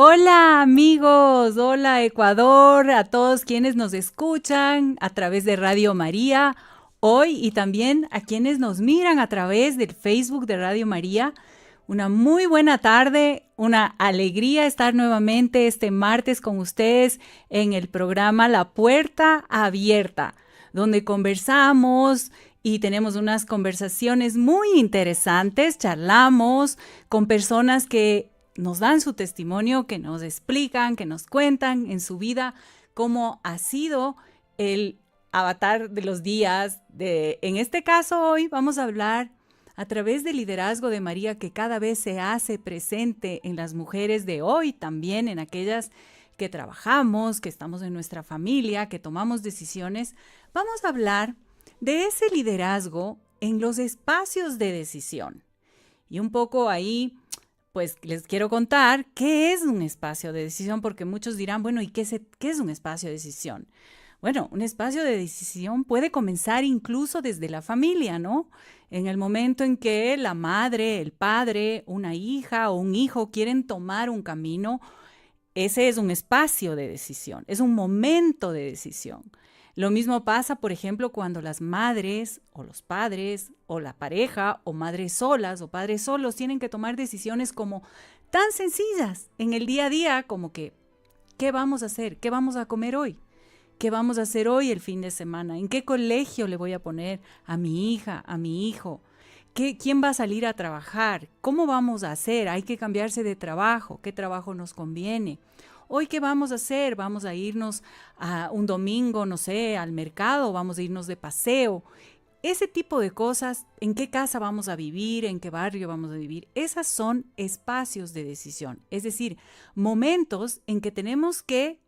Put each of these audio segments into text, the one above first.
Hola amigos, hola Ecuador, a todos quienes nos escuchan a través de Radio María hoy y también a quienes nos miran a través del Facebook de Radio María. Una muy buena tarde, una alegría estar nuevamente este martes con ustedes en el programa La Puerta Abierta, donde conversamos y tenemos unas conversaciones muy interesantes, charlamos con personas que nos dan su testimonio, que nos explican, que nos cuentan en su vida cómo ha sido el avatar de los días. En este caso hoy vamos a hablar a través del liderazgo de María que cada vez se hace presente en las mujeres de hoy, también en aquellas que trabajamos, que estamos en nuestra familia, que tomamos decisiones. Vamos a hablar de ese liderazgo en los espacios de decisión. Y un poco ahí, pues les quiero contar qué es un espacio de decisión, porque muchos dirán, bueno, ¿y qué es un espacio de decisión? Bueno, un espacio de decisión puede comenzar incluso desde la familia, ¿no? En el momento en que la madre, el padre, una hija o un hijo quieren tomar un camino, ese es un espacio de decisión, es un momento de decisión. Lo mismo pasa, por ejemplo, cuando las madres o los padres o la pareja o madres solas o padres solos tienen que tomar decisiones como tan sencillas en el día a día como que, ¿qué vamos a hacer? ¿Qué vamos a comer hoy? ¿Qué vamos a hacer hoy el fin de semana? ¿En qué colegio le voy a poner a mi hija, a mi hijo? ¿Quién va a salir a trabajar? ¿Cómo vamos a hacer? Hay que cambiarse de trabajo. ¿Qué trabajo nos conviene? Hoy, ¿qué vamos a hacer? ¿Vamos a irnos a un domingo, no sé, al mercado? ¿Vamos a irnos de paseo? Ese tipo de cosas, ¿en qué casa vamos a vivir? ¿En qué barrio vamos a vivir? Esas son espacios de decisión. Es decir, momentos en que tenemos que,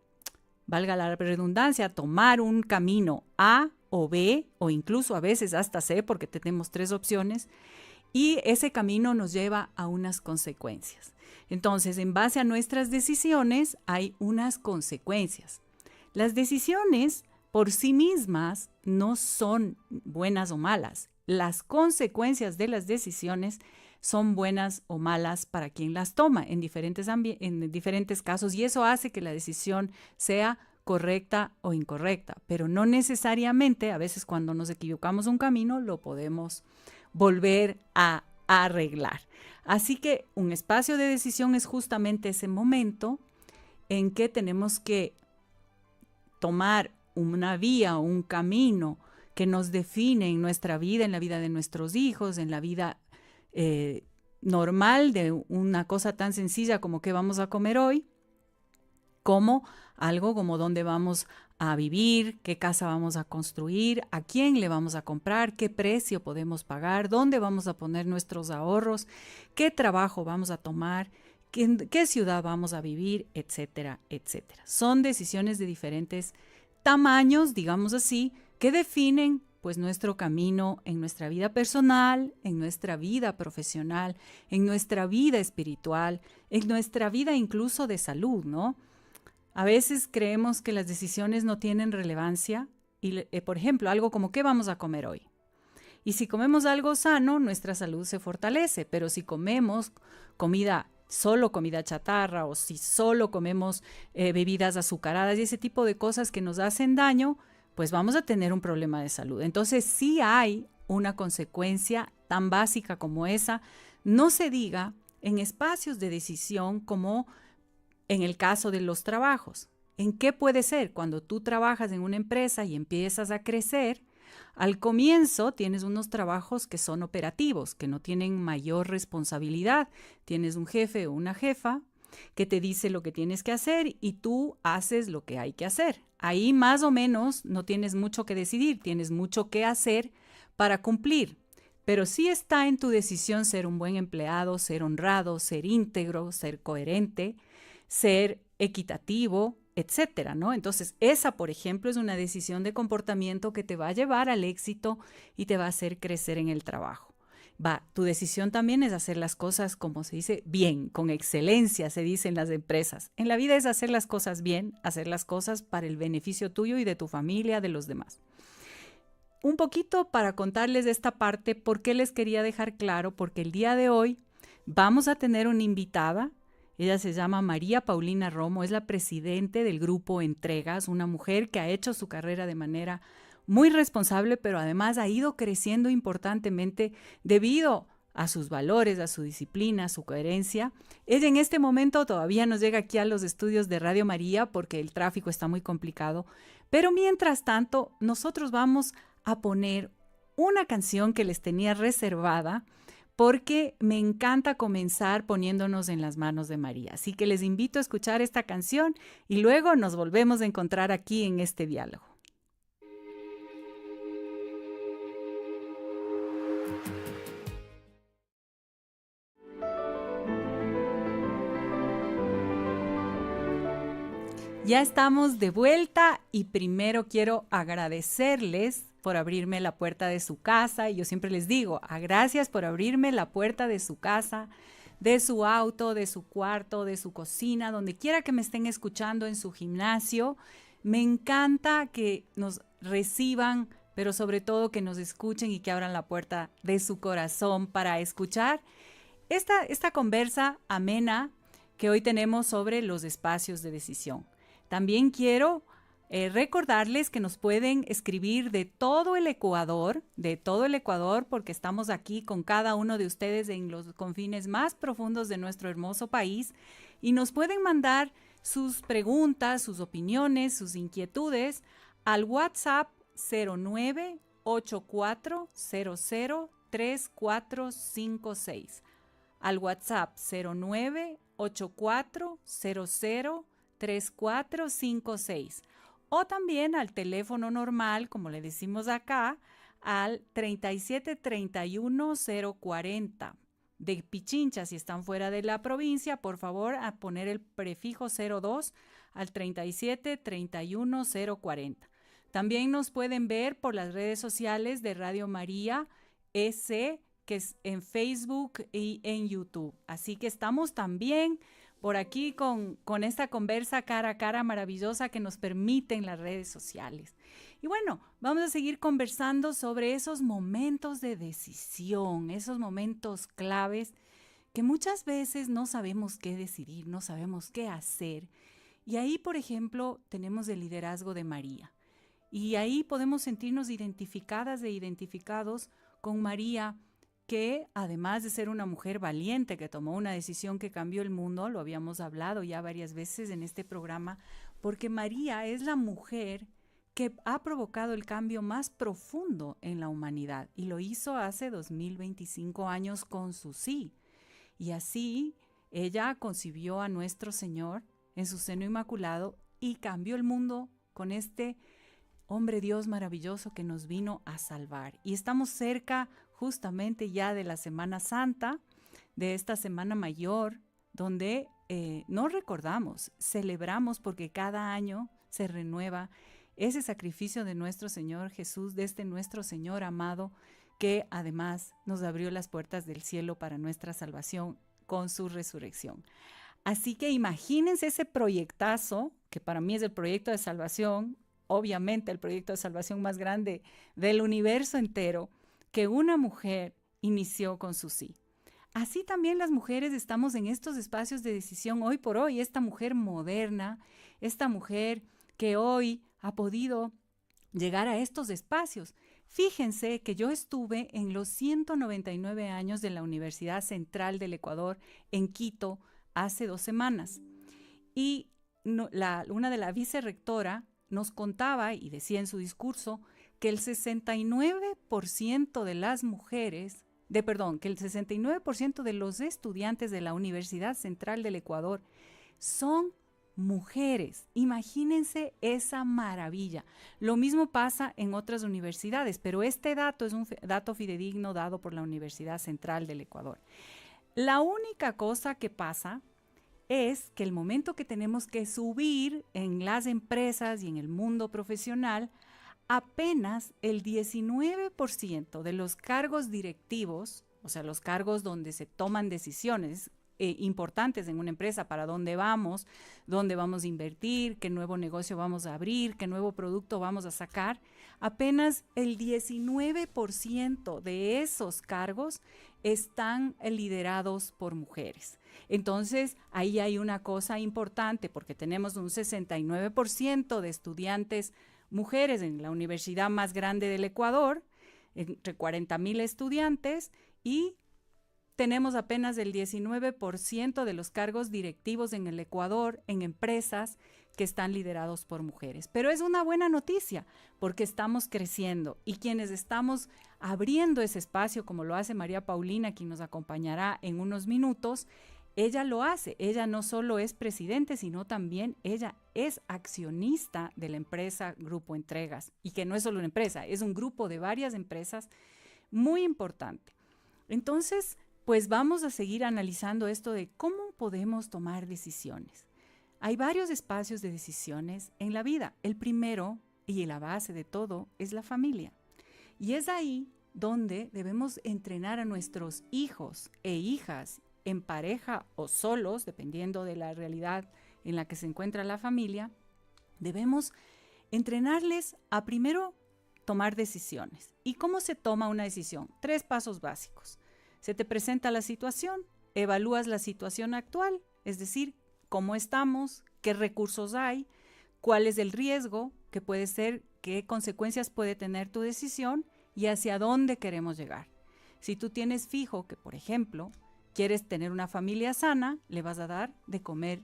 valga la redundancia, tomar un camino A o B, o incluso a veces hasta C, porque tenemos tres opciones, y ese camino nos lleva a unas consecuencias. Entonces, en base a nuestras decisiones hay unas consecuencias. Las decisiones por sí mismas no son buenas o malas. Las consecuencias de las decisiones son buenas o malas para quien las toma en diferentes casos, y eso hace que la decisión sea correcta o incorrecta, pero no necesariamente, a veces cuando nos equivocamos un camino, lo podemos volver a arreglar. Así que un espacio de decisión es justamente ese momento en que tenemos que tomar una vía o un camino que nos define en nuestra vida, en la vida de nuestros hijos, en la vida normal de una cosa tan sencilla como qué vamos a comer hoy, como algo como dónde vamos a vivir, qué casa vamos a construir, a quién le vamos a comprar, qué precio podemos pagar, dónde vamos a poner nuestros ahorros, qué trabajo vamos a tomar, qué ciudad vamos a vivir, etcétera, etcétera. Son decisiones de diferentes tamaños, digamos así, que definen pues nuestro camino en nuestra vida personal, en nuestra vida profesional, en nuestra vida espiritual, en nuestra vida incluso de salud, ¿no? A veces creemos que las decisiones no tienen relevancia y, por ejemplo, algo como ¿qué vamos a comer hoy? Y si comemos algo sano, nuestra salud se fortalece, pero si comemos solo comida chatarra o si solo comemos bebidas azucaradas y ese tipo de cosas que nos hacen daño, pues vamos a tener un problema de salud. Entonces sí hay una consecuencia tan básica como esa, no se diga en espacios de decisión como en el caso de los trabajos. ¿En qué puede ser? Cuando tú trabajas en una empresa y empiezas a crecer, al comienzo tienes unos trabajos que son operativos, que no tienen mayor responsabilidad. Tienes un jefe o una jefa que te dice lo que tienes que hacer y tú haces lo que hay que hacer. Ahí más o menos no tienes mucho que decidir, tienes mucho que hacer para cumplir. Pero sí está en tu decisión ser un buen empleado, ser honrado, ser íntegro, ser coherente, ser equitativo, etcétera, ¿no? Entonces, esa, por ejemplo, es una decisión de comportamiento que te va a llevar al éxito y te va a hacer crecer en el trabajo. Tu decisión también es hacer las cosas, como se dice, bien, con excelencia, se dice en las empresas. En la vida es hacer las cosas bien, hacer las cosas para el beneficio tuyo y de tu familia, de los demás. Un poquito para contarles de esta parte, ¿por qué les quería dejar claro? Porque el día de hoy vamos a tener una invitada Ella se llama María Paulina Romo, es la presidente del grupo Entregas, una mujer que ha hecho su carrera de manera muy responsable, pero además ha ido creciendo importantemente debido a sus valores, a su disciplina, a su coherencia. Ella en este momento todavía nos llega aquí a los estudios de Radio María porque el tráfico está muy complicado, pero mientras tanto nosotros vamos a poner una canción que les tenía reservada porque me encanta comenzar poniéndonos en las manos de María. Así que les invito a escuchar esta canción y luego nos volvemos a encontrar aquí en este diálogo. Ya estamos de vuelta y primero quiero agradecerles por abrirme la puerta de su casa. Y yo siempre les digo, gracias por abrirme la puerta de su casa, de su auto, de su cuarto, de su cocina, donde quiera que me estén escuchando, en su gimnasio. Me encanta que nos reciban, pero sobre todo que nos escuchen y que abran la puerta de su corazón para escuchar esta conversa amena que hoy tenemos sobre los espacios de decisión. También quiero recordarles que nos pueden escribir de todo el Ecuador, porque estamos aquí con cada uno de ustedes en los confines más profundos de nuestro hermoso país y nos pueden mandar sus preguntas, sus opiniones, sus inquietudes al WhatsApp 0984003456. Al WhatsApp 0984003456 o también al teléfono normal, como le decimos acá, al 3731-040. De Pichincha, si están fuera de la provincia, por favor, a poner el prefijo 02 al 3731-040. También nos pueden ver por las redes sociales de Radio María EC, que es en Facebook y en YouTube. Así que estamos también por aquí con esta conversa cara a cara maravillosa que nos permiten las redes sociales. Y bueno, vamos a seguir conversando sobre esos momentos de decisión, esos momentos claves que muchas veces no sabemos qué decidir, no sabemos qué hacer. Y ahí, por ejemplo, tenemos el liderazgo de María. Y ahí podemos sentirnos identificadas e identificados con María, que además de ser una mujer valiente que tomó una decisión que cambió el mundo, lo habíamos hablado ya varias veces en este programa, porque María es la mujer que ha provocado el cambio más profundo en la humanidad y lo hizo hace 2025 años con su sí. Y así ella concibió a nuestro Señor en su seno inmaculado y cambió el mundo con este hombre Dios maravilloso que nos vino a salvar. Y estamos cerca justamente ya de la Semana Santa, de esta Semana Mayor, donde no recordamos, celebramos porque cada año se renueva ese sacrificio de nuestro Señor Jesús, de este nuestro Señor amado, que además nos abrió las puertas del cielo para nuestra salvación con su resurrección. Así que imagínense ese proyectazo, que para mí es el proyecto de salvación, obviamente el proyecto de salvación más grande del universo entero, que una mujer inició con su sí. Así también las mujeres estamos en estos espacios de decisión hoy por hoy, esta mujer moderna, esta mujer que hoy ha podido llegar a estos espacios. Fíjense que yo estuve en los 199 años de la Universidad Central del Ecuador en Quito hace 2 semanas y una de la vicerrectora nos contaba y decía en su discurso que el 69% de las mujeres, que el 69% de los estudiantes de la Universidad Central del Ecuador son mujeres. Imagínense esa maravilla. Lo mismo pasa en otras universidades, pero este dato es un dato fidedigno dado por la Universidad Central del Ecuador. La única cosa que pasa es que el momento que tenemos que subir en las empresas y en el mundo profesional, apenas el 19% de los cargos directivos, o sea, los cargos donde se toman decisiones, importantes en una empresa, para dónde vamos a invertir, qué nuevo negocio vamos a abrir, qué nuevo producto vamos a sacar, apenas el 19% de esos cargos están liderados por mujeres. Entonces, ahí hay una cosa importante, porque tenemos un 69% de estudiantes mujeres en la universidad más grande del Ecuador, entre 40,000 estudiantes, y tenemos apenas el 19% de los cargos directivos en el Ecuador en empresas que están liderados por mujeres. Pero es una buena noticia porque estamos creciendo, y quienes estamos abriendo ese espacio, como lo hace María Paulina, quien nos acompañará en unos minutos, ella lo hace. Ella no solo es presidente, sino también ella es accionista de la empresa Grupo Entregas, y que no es solo una empresa, es un grupo de varias empresas muy importante. Entonces, pues vamos a seguir analizando esto de cómo podemos tomar decisiones. Hay varios espacios de decisiones en la vida. El primero y la base de todo es la familia. Y es ahí donde debemos entrenar a nuestros hijos e hijas en pareja o solos, dependiendo de la realidad en la que se encuentra la familia. Debemos entrenarles a primero tomar decisiones. ¿Y cómo se toma una decisión? 3 pasos básicos. Se te presenta la situación, evalúas la situación actual, es decir, cómo estamos, qué recursos hay, cuál es el riesgo que puede ser, qué consecuencias puede tener tu decisión y hacia dónde queremos llegar. Si tú tienes fijo que, por ejemplo, quieres tener una familia sana, le vas a dar de comer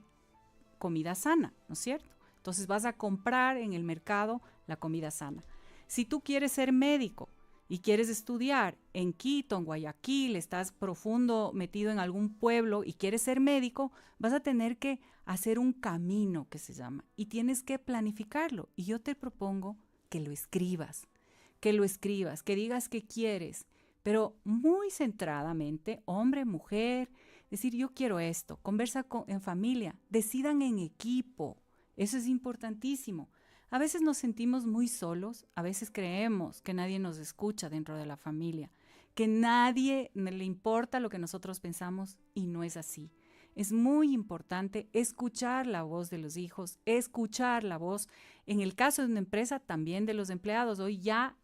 comida sana, ¿no es cierto? Entonces vas a comprar en el mercado la comida sana. Si tú quieres ser médico y quieres estudiar en Quito, en Guayaquil, estás profundo metido en algún pueblo y quieres ser médico, vas a tener que hacer un camino, que se llama, y tienes que planificarlo. Y yo te propongo que lo escribas, que digas qué quieres, pero muy centradamente, hombre, mujer, decir yo quiero esto, conversa en familia, decidan en equipo, eso es importantísimo. A veces nos sentimos muy solos, a veces creemos que nadie nos escucha dentro de la familia, que nadie le importa lo que nosotros pensamos, y no es así. Es muy importante escuchar la voz de los hijos, escuchar la voz, en el caso de una empresa, también de los empleados. Hoy ya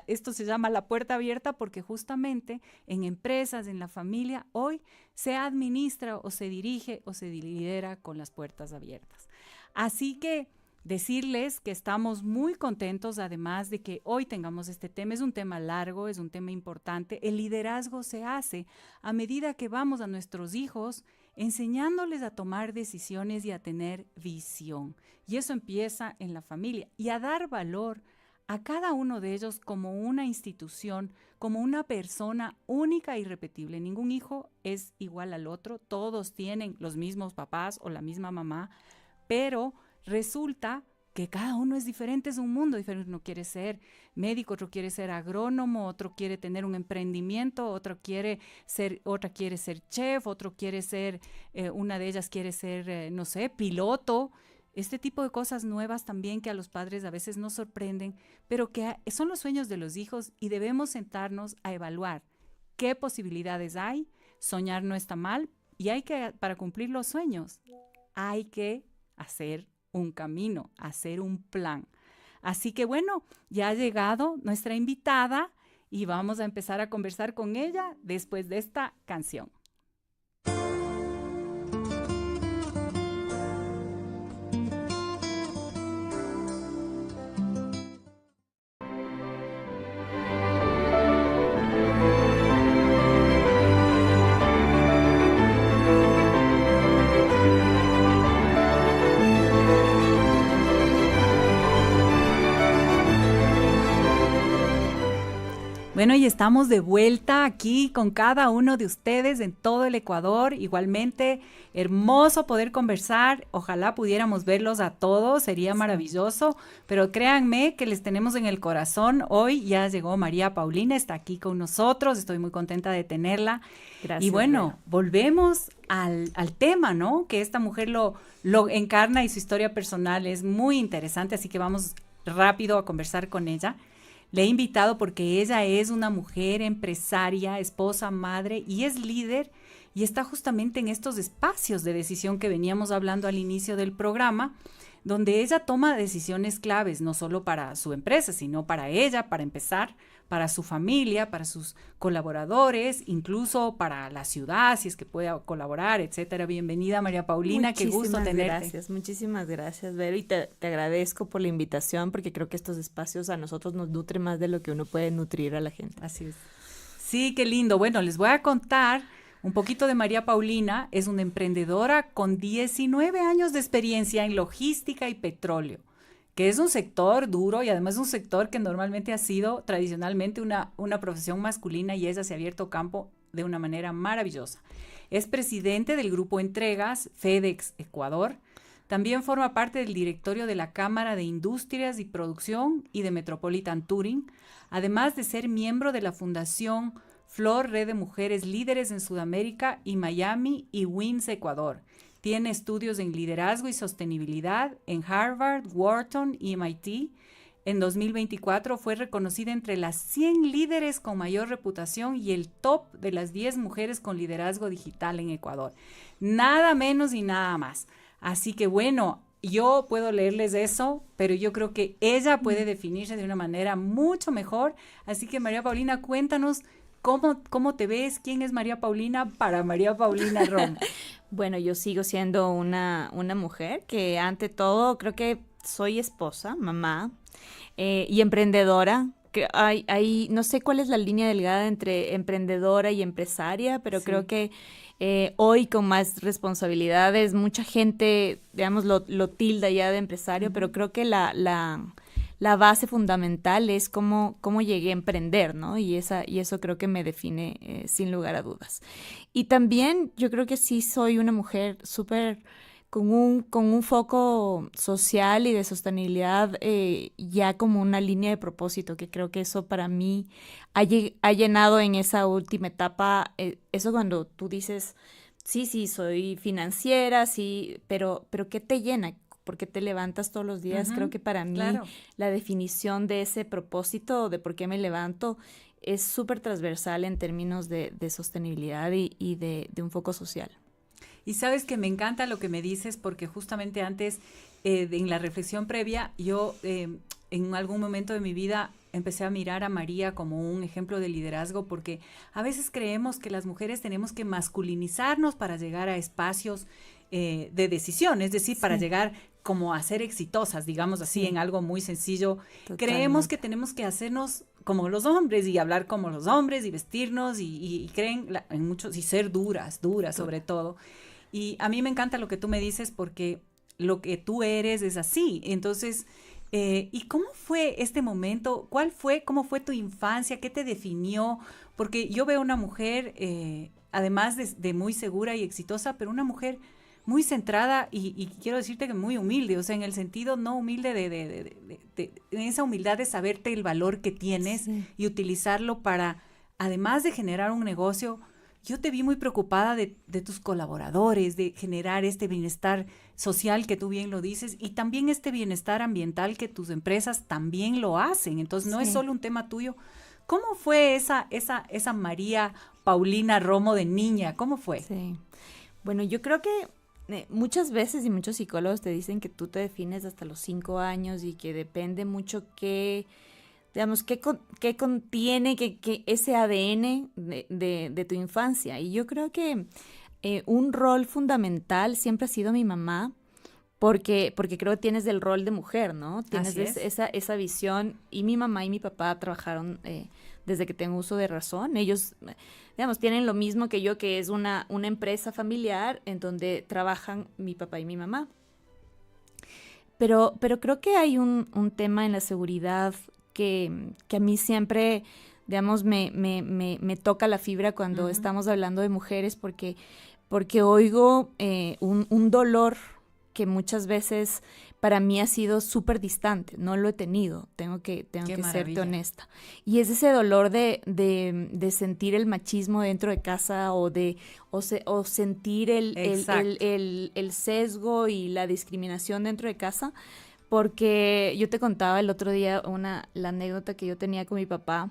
esto se llama la puerta abierta, porque justamente en empresas, en la familia, hoy se administra o se dirige o se lidera con las puertas abiertas. Así que decirles que estamos muy contentos, además de que hoy tengamos este tema. Es un tema largo, es un tema importante. El liderazgo se hace a medida que vamos a nuestros hijos enseñándoles a tomar decisiones y a tener visión. Y eso empieza en la familia, y a dar valor a cada uno de ellos como una institución, como una persona única e irrepetible. Ningún hijo es igual al otro, todos tienen los mismos papás o la misma mamá, pero resulta que cada uno es diferente, es un mundo diferente. Uno quiere ser médico, otro quiere ser agrónomo, otro quiere tener un emprendimiento, otra quiere ser chef, otro quiere ser, una de ellas quiere ser, no sé, piloto. Este tipo de cosas nuevas también que a los padres a veces nos sorprenden, pero que son los sueños de los hijos, y debemos sentarnos a evaluar qué posibilidades hay. Soñar no está mal, y para cumplir los sueños, hay que hacer un camino, hacer un plan. Así que bueno, ya ha llegado nuestra invitada y vamos a empezar a conversar con ella después de esta canción. Bueno, y estamos de vuelta aquí con cada uno de ustedes en todo el Ecuador. Igualmente, hermoso poder conversar. Ojalá pudiéramos verlos a todos, sería maravilloso. Pero créanme que les tenemos en el corazón. Hoy ya llegó María Paulina, está aquí con nosotros. Estoy muy contenta de tenerla. Gracias. Y bueno, Bea, volvemos al tema, ¿no? Que esta mujer lo encarna, y su historia personal es muy interesante. Así que vamos rápido a conversar con ella. Le he invitado porque ella es una mujer empresaria, esposa, madre, y es líder y está justamente en estos espacios de decisión que veníamos hablando al inicio del programa, donde ella toma decisiones claves, no solo para su empresa, sino para ella, para empezar, para su familia, para sus colaboradores, incluso para la ciudad, si es que puede colaborar, etcétera. Bienvenida, María Paulina, qué gusto tenerte. Muchísimas gracias, Vero, y te agradezco por la invitación, porque creo que estos espacios a nosotros nos nutren más de lo que uno puede nutrir a la gente. Así es. Sí, qué lindo. Bueno, les voy a contar un poquito de María Paulina. Es una emprendedora con 19 años de experiencia en logística y petróleo, que es un sector duro y además un sector que normalmente ha sido tradicionalmente una profesión masculina, y ella se ha abierto campo de una manera maravillosa. Es presidente del grupo Entregas FedEx Ecuador. También forma parte del directorio de la Cámara de Industrias y Producción y de Metropolitan Touring, además de ser miembro de la Fundación Flor, Red de Mujeres Líderes en Sudamérica y Miami y WINS Ecuador. Tiene estudios en liderazgo y sostenibilidad en Harvard, Wharton y MIT. En 2024 fue reconocida entre las 100 líderes con mayor reputación y el top de las 10 mujeres con liderazgo digital en Ecuador. Nada menos y nada más. Así que bueno, yo puedo leerles eso, pero yo creo que ella puede definirse de una manera mucho mejor. Así que María Paulina, cuéntanos cómo te ves, quién es María Paulina para María Paulina Romo. Bueno, yo sigo siendo una mujer que ante todo creo que soy esposa, mamá y emprendedora. Que no sé cuál es la línea delgada entre emprendedora y empresaria, pero sí, creo que hoy con más responsabilidades, mucha gente, digamos, lo tilda ya de empresario, pero creo que la base fundamental es cómo llegué a emprender, ¿no? Y eso creo que me define sin lugar a dudas. Y también yo creo que sí soy una mujer súper con un foco social y de sostenibilidad, ya como una línea de propósito, que creo que eso para mí ha llenado en esa última etapa, eso cuando tú dices, sí, soy financiera, sí, pero ¿qué te llena? ¿Por qué te levantas todos los días? Creo que para mí la definición de ese propósito, de por qué me levanto, es súper transversal en términos de sostenibilidad y de un foco social. Y sabes que me encanta lo que me dices, porque justamente antes, en la reflexión previa, yo en algún momento de mi vida empecé a mirar a María como un ejemplo de liderazgo, porque a veces creemos que las mujeres tenemos que masculinizarnos para llegar a espacios de decisión, es decir, para llegar como a ser exitosas, digamos así, en algo muy sencillo. Totalmente. Creemos que tenemos que hacernos como los hombres y hablar como los hombres y vestirnos y creen en muchos, y ser duras sobre todo. Y a mí me encanta lo que tú me dices, porque lo que tú eres es así. Entonces, ¿y cómo fue este momento? ¿Cómo fue tu infancia? ¿Qué te definió? Porque yo veo una mujer, además de muy segura y exitosa, pero una mujer muy centrada y quiero decirte que muy humilde, o sea, en el sentido no humilde de esa humildad de saberte el valor que tienes y utilizarlo para, además de generar un negocio. Yo te vi muy preocupada de tus colaboradores, de generar este bienestar social que tú bien lo dices, y también este bienestar ambiental que tus empresas también lo hacen. Entonces, no es solo un tema tuyo. ¿Cómo fue esa María Paulina Romo de niña? ¿Cómo fue? Sí. Bueno, yo creo que muchas veces y muchos psicólogos te dicen que tú te defines hasta los 5 años y que depende mucho digamos, qué contiene que ese ADN de tu infancia. Y yo creo que un rol fundamental siempre ha sido mi mamá, porque creo que tienes el rol de mujer, ¿no? Tienes esa visión, y mi mamá y mi papá trabajaron desde que tengo uso de razón. Ellos, digamos, tienen lo mismo que yo, que es una empresa familiar en donde trabajan mi papá y mi mamá. Pero creo que hay un tema en la seguridad que a mí siempre, digamos, me toca la fibra cuando estamos hablando de mujeres, porque oigo un dolor que muchas veces para mí ha sido súper distante. No lo he tenido, tengo que serte honesta. Y es ese dolor de sentir el machismo dentro de casa, o sentir el sesgo y la discriminación dentro de casa. Porque yo te contaba el otro día la anécdota que yo tenía con mi papá,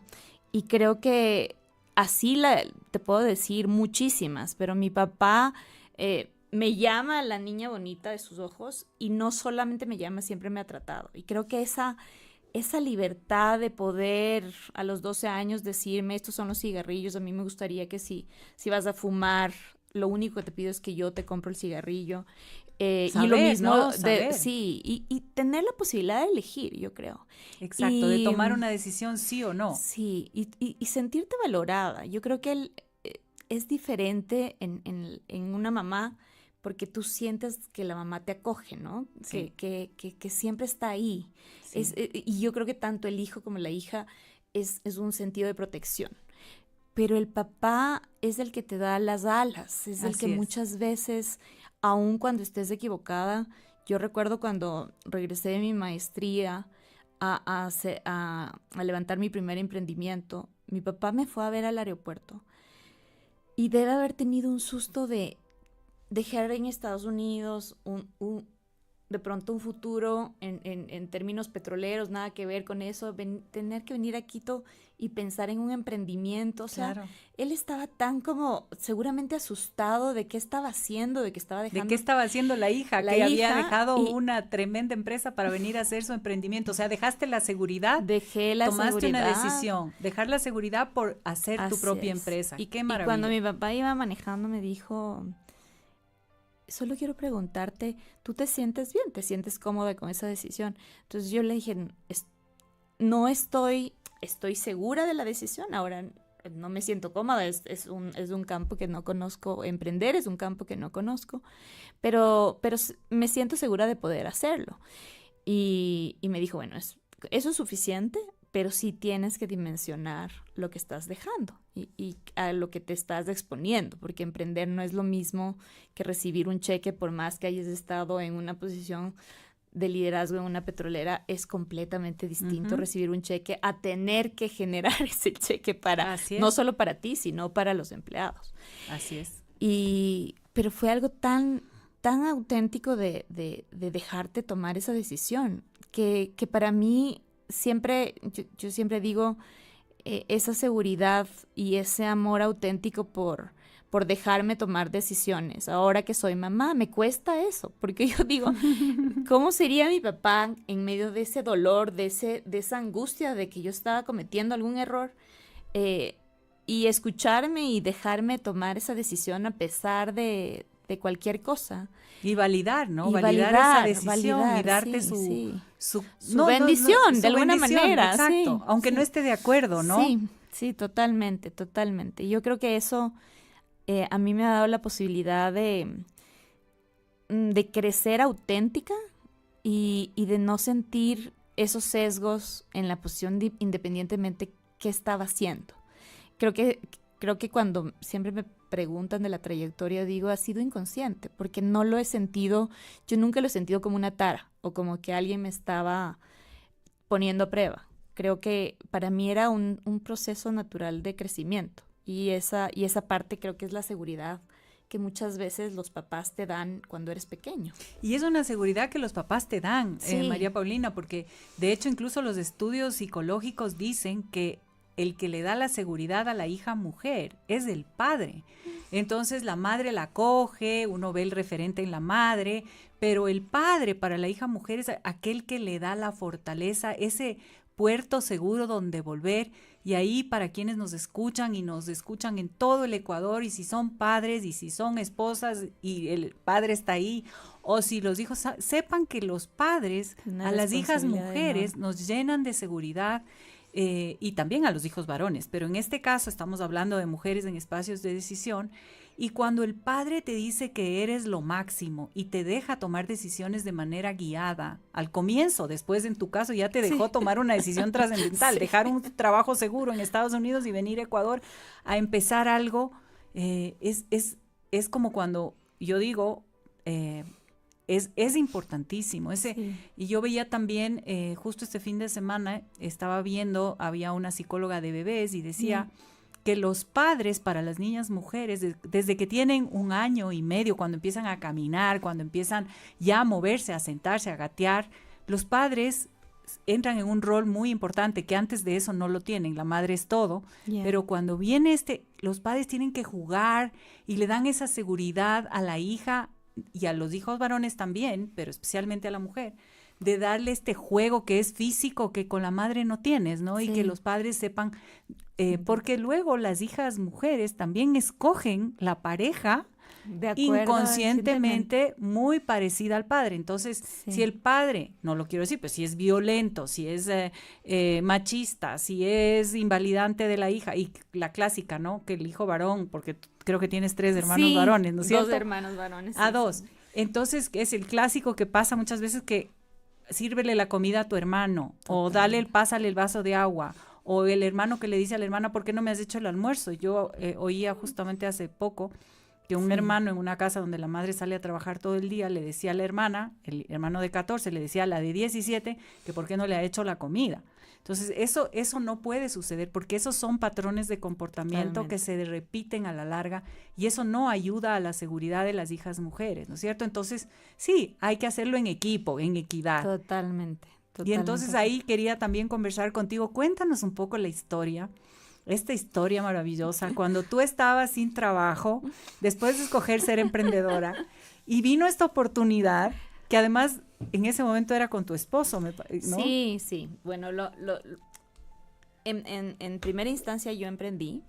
y creo que así te puedo decir muchísimas, pero mi papá me llama la niña bonita de sus ojos y no solamente me llama, siempre me ha tratado. Y creo que esa libertad de poder a los 12 años decirme, estos son los cigarrillos, a mí me gustaría que si vas a fumar, lo único que te pido es que yo te compro el cigarrillo. Saber, y lo mismo, ¿no? Saber. sí, y tener la posibilidad de elegir, yo creo. Exacto, de tomar una decisión sí o no. Sí, y sentirte valorada. Yo creo que es diferente en una mamá porque tú sientes que la mamá te acoge, ¿no? Sí. Que siempre está ahí. Sí. Y yo creo que tanto el hijo como la hija es un sentido de protección. Pero el papá es el que te da las alas, es el que muchas veces, aun cuando estés equivocada, yo recuerdo cuando regresé de mi maestría a levantar mi primer emprendimiento, mi papá me fue a ver al aeropuerto y debe haber tenido un susto de dejar en Estados Unidos de pronto un futuro en términos petroleros, nada que ver con eso, tener que venir a Quito y pensar en un emprendimiento, o sea, Claro. Él estaba tan como seguramente asustado de qué estaba haciendo, de qué estaba dejando. ¿De qué estaba haciendo la hija? La que hija había dejado una tremenda empresa para venir a hacer su emprendimiento. O sea, dejaste la seguridad, dejé la tomaste seguridad. una decisión, dejar la seguridad por hacer tu propia empresa. Y qué maravilla. Y cuando mi papá iba manejando me dijo, solo quiero preguntarte, ¿tú te sientes bien? ¿Te sientes cómoda con esa decisión? Entonces yo le dije, no estoy segura de la decisión, ahora no me siento cómoda, es un campo que no conozco, emprender es un campo que no conozco, pero me siento segura de poder hacerlo. Y me dijo, bueno, eso es suficiente, pero sí tienes que dimensionar lo que estás dejando y a lo que te estás exponiendo, porque emprender no es lo mismo que recibir un cheque, por más que hayas estado en una posición de liderazgo en una petrolera, es completamente distinto recibir un cheque a tener que generar ese cheque no solo para ti, sino para los empleados. Así es. Pero fue algo tan auténtico de dejarte tomar esa decisión, que para mí siempre, yo siempre digo, esa seguridad y ese amor auténtico por dejarme tomar decisiones. Ahora que soy mamá, me cuesta eso, porque yo digo, ¿cómo sería mi papá en medio de ese dolor, de esa angustia de que yo estaba cometiendo algún error? Y escucharme y dejarme tomar esa decisión a pesar de cualquier cosa. Y validar, ¿no? Validar esa decisión y darte su bendición, de alguna manera. Exacto, sí, aunque sí. no esté de acuerdo, ¿no? Sí, totalmente. Yo creo que eso a mí me ha dado la posibilidad de crecer auténtica y de no sentir esos sesgos en la posición independientemente qué estaba haciendo. Creo que cuando siempre me preguntan de la trayectoria, digo, ha sido inconsciente, porque no lo he sentido, yo nunca lo he sentido como una tara o como que alguien me estaba poniendo a prueba. Creo que para mí era un proceso natural de crecimiento y esa parte creo que es la seguridad que muchas veces los papás te dan cuando eres pequeño. Y es una seguridad que los papás te dan, sí. María Paulina, porque de hecho incluso los estudios psicológicos dicen que el que le da la seguridad a la hija mujer es el padre. Entonces la madre la acoge, uno ve el referente en la madre, pero el padre para la hija mujer es aquel que le da la fortaleza, ese puerto seguro donde volver. Y ahí para quienes nos escuchan y nos escuchan en todo el Ecuador, y si son padres y si son esposas y el padre está ahí, o si los hijos, sepan que los padres a las hijas mujeres nos llenan de seguridad. Y también a los hijos varones, pero en este caso estamos hablando de mujeres en espacios de decisión, y cuando el padre te dice que eres lo máximo y te deja tomar decisiones de manera guiada, al comienzo, después en tu caso ya te dejó tomar una decisión trascendental, dejar un trabajo seguro en Estados Unidos y venir a Ecuador a empezar algo, es como cuando yo digo... Es importantísimo. Y yo veía también, justo este fin de semana, estaba viendo, había una psicóloga de bebés y decía que los padres para las niñas mujeres, desde que tienen 1 año y medio, cuando empiezan a caminar, cuando empiezan ya a moverse, a sentarse, a gatear, los padres entran en un rol muy importante, que antes de eso no lo tienen, la madre es todo, pero cuando viene los padres tienen que jugar y le dan esa seguridad a la hija y a los hijos varones también, pero especialmente a la mujer, de darle este juego que es físico que con la madre no tienes, ¿no? Sí. Y que los padres sepan, porque luego las hijas mujeres también escogen la pareja de acuerdo, inconscientemente muy parecida al padre. Entonces, si el padre, no lo quiero decir, pues si es violento, si es machista, si es invalidante de la hija, y la clásica, ¿no? Que el hijo varón, porque creo que tienes 3 hermanos varones, ¿no es cierto? 2 hermanos varones. A 2. Entonces, es el clásico que pasa muchas veces que sírvele la comida a tu hermano, o pásale el vaso de agua, o el hermano que le dice a la hermana, ¿por qué no me has hecho el almuerzo? Yo oía justamente hace poco que un hermano en una casa donde la madre sale a trabajar todo el día, le decía a la hermana, el hermano de 14, le decía a la de 17, que por qué no le ha hecho la comida. Entonces, eso no puede suceder, porque esos son patrones de comportamiento que se repiten a la larga, y eso no ayuda a la seguridad de las hijas mujeres, ¿no es cierto? Entonces, sí, hay que hacerlo en equipo, en equidad. Totalmente. Y entonces ahí quería también conversar contigo. Cuéntanos un poco la historia, esta historia maravillosa, cuando tú estabas sin trabajo, después de escoger ser emprendedora, y vino esta oportunidad, que además en ese momento era con tu esposo, ¿no? Sí. Bueno, en primera instancia yo emprendí.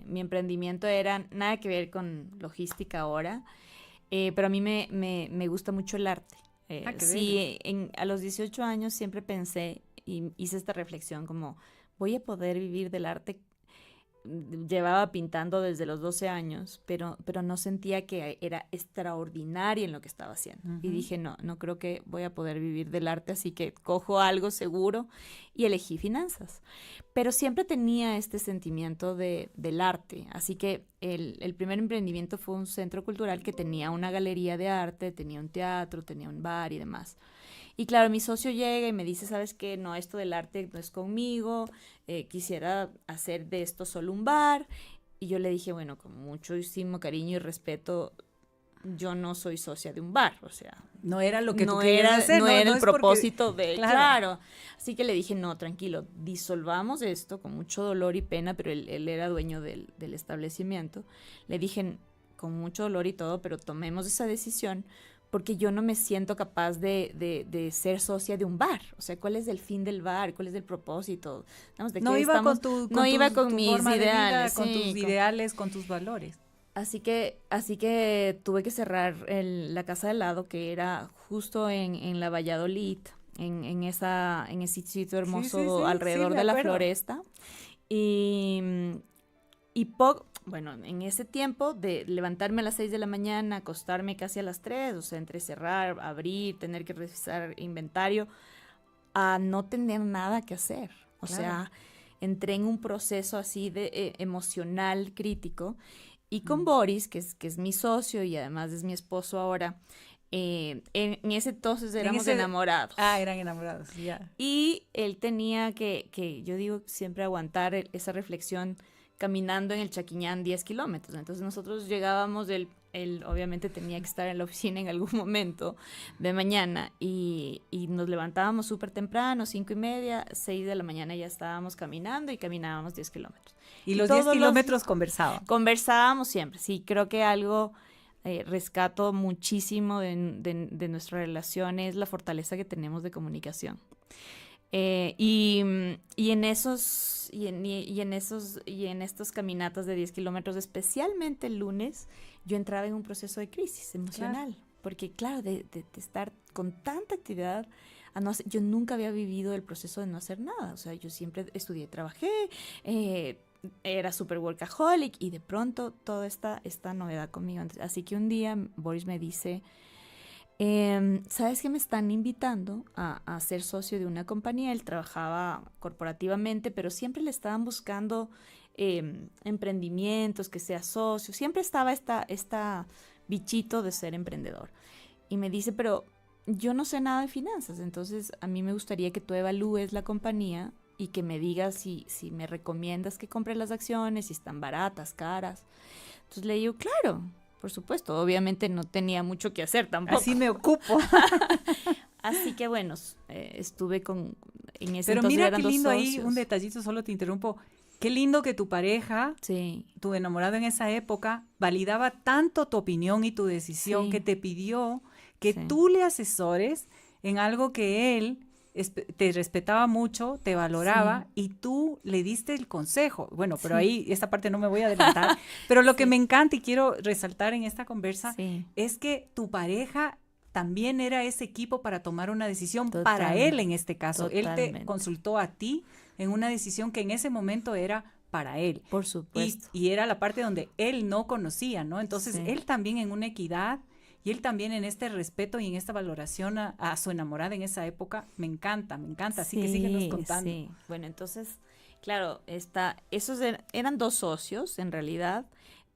Mi emprendimiento era nada que ver con logística ahora, pero a mí me gusta mucho el arte. Sí, a los 18 años siempre pensé y hice esta reflexión como, voy a poder vivir del arte. Llevaba pintando desde los 12 años, pero no sentía que era extraordinaria en lo que estaba haciendo. Uh-huh. Y dije, no creo que voy a poder vivir del arte, así que cojo algo seguro y elegí finanzas. Pero siempre tenía este sentimiento del arte, así que el primer emprendimiento fue un centro cultural que tenía una galería de arte, tenía un teatro, tenía un bar y demás. Y claro, mi socio llega y me dice, ¿sabes qué? No, esto del arte no es conmigo, quisiera hacer de esto solo un bar. Y yo le dije, bueno, con muchísimo cariño y respeto, yo no soy socia de un bar, o sea. No era lo que tú querías hacer. No era el propósito de, claro. Así que le dije, no, tranquilo, disolvamos esto con mucho dolor y pena, pero él era dueño del establecimiento. Le dije, con mucho dolor y todo, pero tomemos esa decisión, porque yo no me siento capaz de ser socia de un bar. O sea, ¿cuál es el fin del bar? ¿Cuál es el propósito? No iba con mis ideales. Con tus ideales, con tus valores. Así que tuve que cerrar la casa de helado, que era justo en la Valladolid, en ese sitio hermoso alrededor de la Floresta. Bueno, en ese tiempo de levantarme a las 6 de la mañana, acostarme casi a las 3, o sea, entre cerrar, abrir, tener que revisar inventario, a no tener nada que hacer. O sea, entré en un proceso así de emocional crítico. Y con Boris, que es mi socio y además es mi esposo ahora, en ese entonces éramos enamorados. Eran enamorados, ya. Y él tenía que yo digo, siempre aguantar esa reflexión caminando en el Chaquiñán 10 kilómetros. Entonces nosotros llegábamos, él obviamente tenía que estar en la oficina en algún momento de mañana y nos levantábamos súper temprano, 5:30, 6 de la mañana ya estábamos caminando y caminábamos 10 kilómetros. Y los 10 kilómetros conversábamos. Conversábamos siempre, sí, creo que algo rescato muchísimo de nuestra relación es la fortaleza que tenemos de comunicación. Y en estos caminatas de 10 kilómetros, especialmente el lunes, yo entraba en un proceso de crisis emocional, porque claro, de estar con tanta actividad, yo nunca había vivido el proceso de no hacer nada. O sea, yo siempre estudié, trabajé, era súper workaholic, y de pronto toda esta novedad conmigo. Así que un día Boris me dice, ¿sabes que me están invitando a ser socio de una compañía? Él trabajaba corporativamente, pero siempre le estaban buscando emprendimientos, que sea socio. Siempre estaba esta bichito de ser emprendedor. Y me dice, pero yo no sé nada de finanzas, entonces a mí me gustaría que tú evalúes la compañía y que me digas si me recomiendas que compre las acciones, si están baratas, caras. Entonces le digo, claro, por supuesto, obviamente no tenía mucho que hacer tampoco. Así me ocupo. Así que bueno, estuve en ese Pero entonces mira eran qué dos lindo ahí, socios. un detallito, solo te interrumpo. Qué lindo que tu pareja, Sí, tu enamorado en esa época, validaba tanto tu opinión y tu decisión que sí, te pidió que sí, tú le asesores en algo que él te respetaba mucho, te sí, valoraba y tú le diste el consejo. Bueno, pero sí, ahí esta parte no me voy a adelantar, pero lo que me sí, encanta y quiero resaltar en esta conversa sí, es que tu pareja también era ese equipo para tomar una decisión para él en totalmente, este caso. Él te totalmente, consultó a ti en una decisión que en ese momento era para él. por supuesto. Y era la parte donde él no conocía, ¿no? Entonces, Sí, él también en una equidad y él también en este respeto y en esta valoración a su enamorada en esa época, me encanta, me encanta. Así que síguenos sí, contando. sí. Bueno, entonces, claro, eran dos socios en realidad,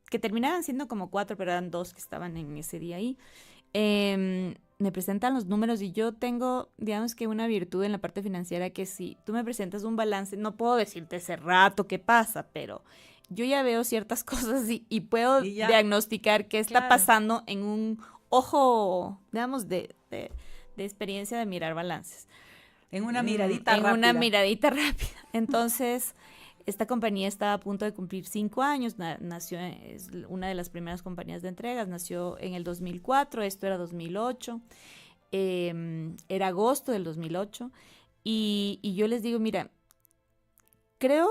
que terminaban siendo como cuatro, pero eran dos que estaban en ese día ahí. Me presentan los números y yo tengo, digamos que una virtud en la parte financiera que si tú me presentas un balance, no puedo decirte ese rato qué pasa, pero yo ya veo ciertas cosas y puedo Y ya, diagnosticar qué está claro, pasando en un ojo, digamos, de experiencia de mirar balances. en una miradita En una rápida. miradita rápida. Entonces, esta compañía estaba a punto de cumplir 5 años, nació, es una de las primeras compañías de entregas, nació en el 2004, esto era 2008, era agosto del 2008, y yo les digo, mira, creo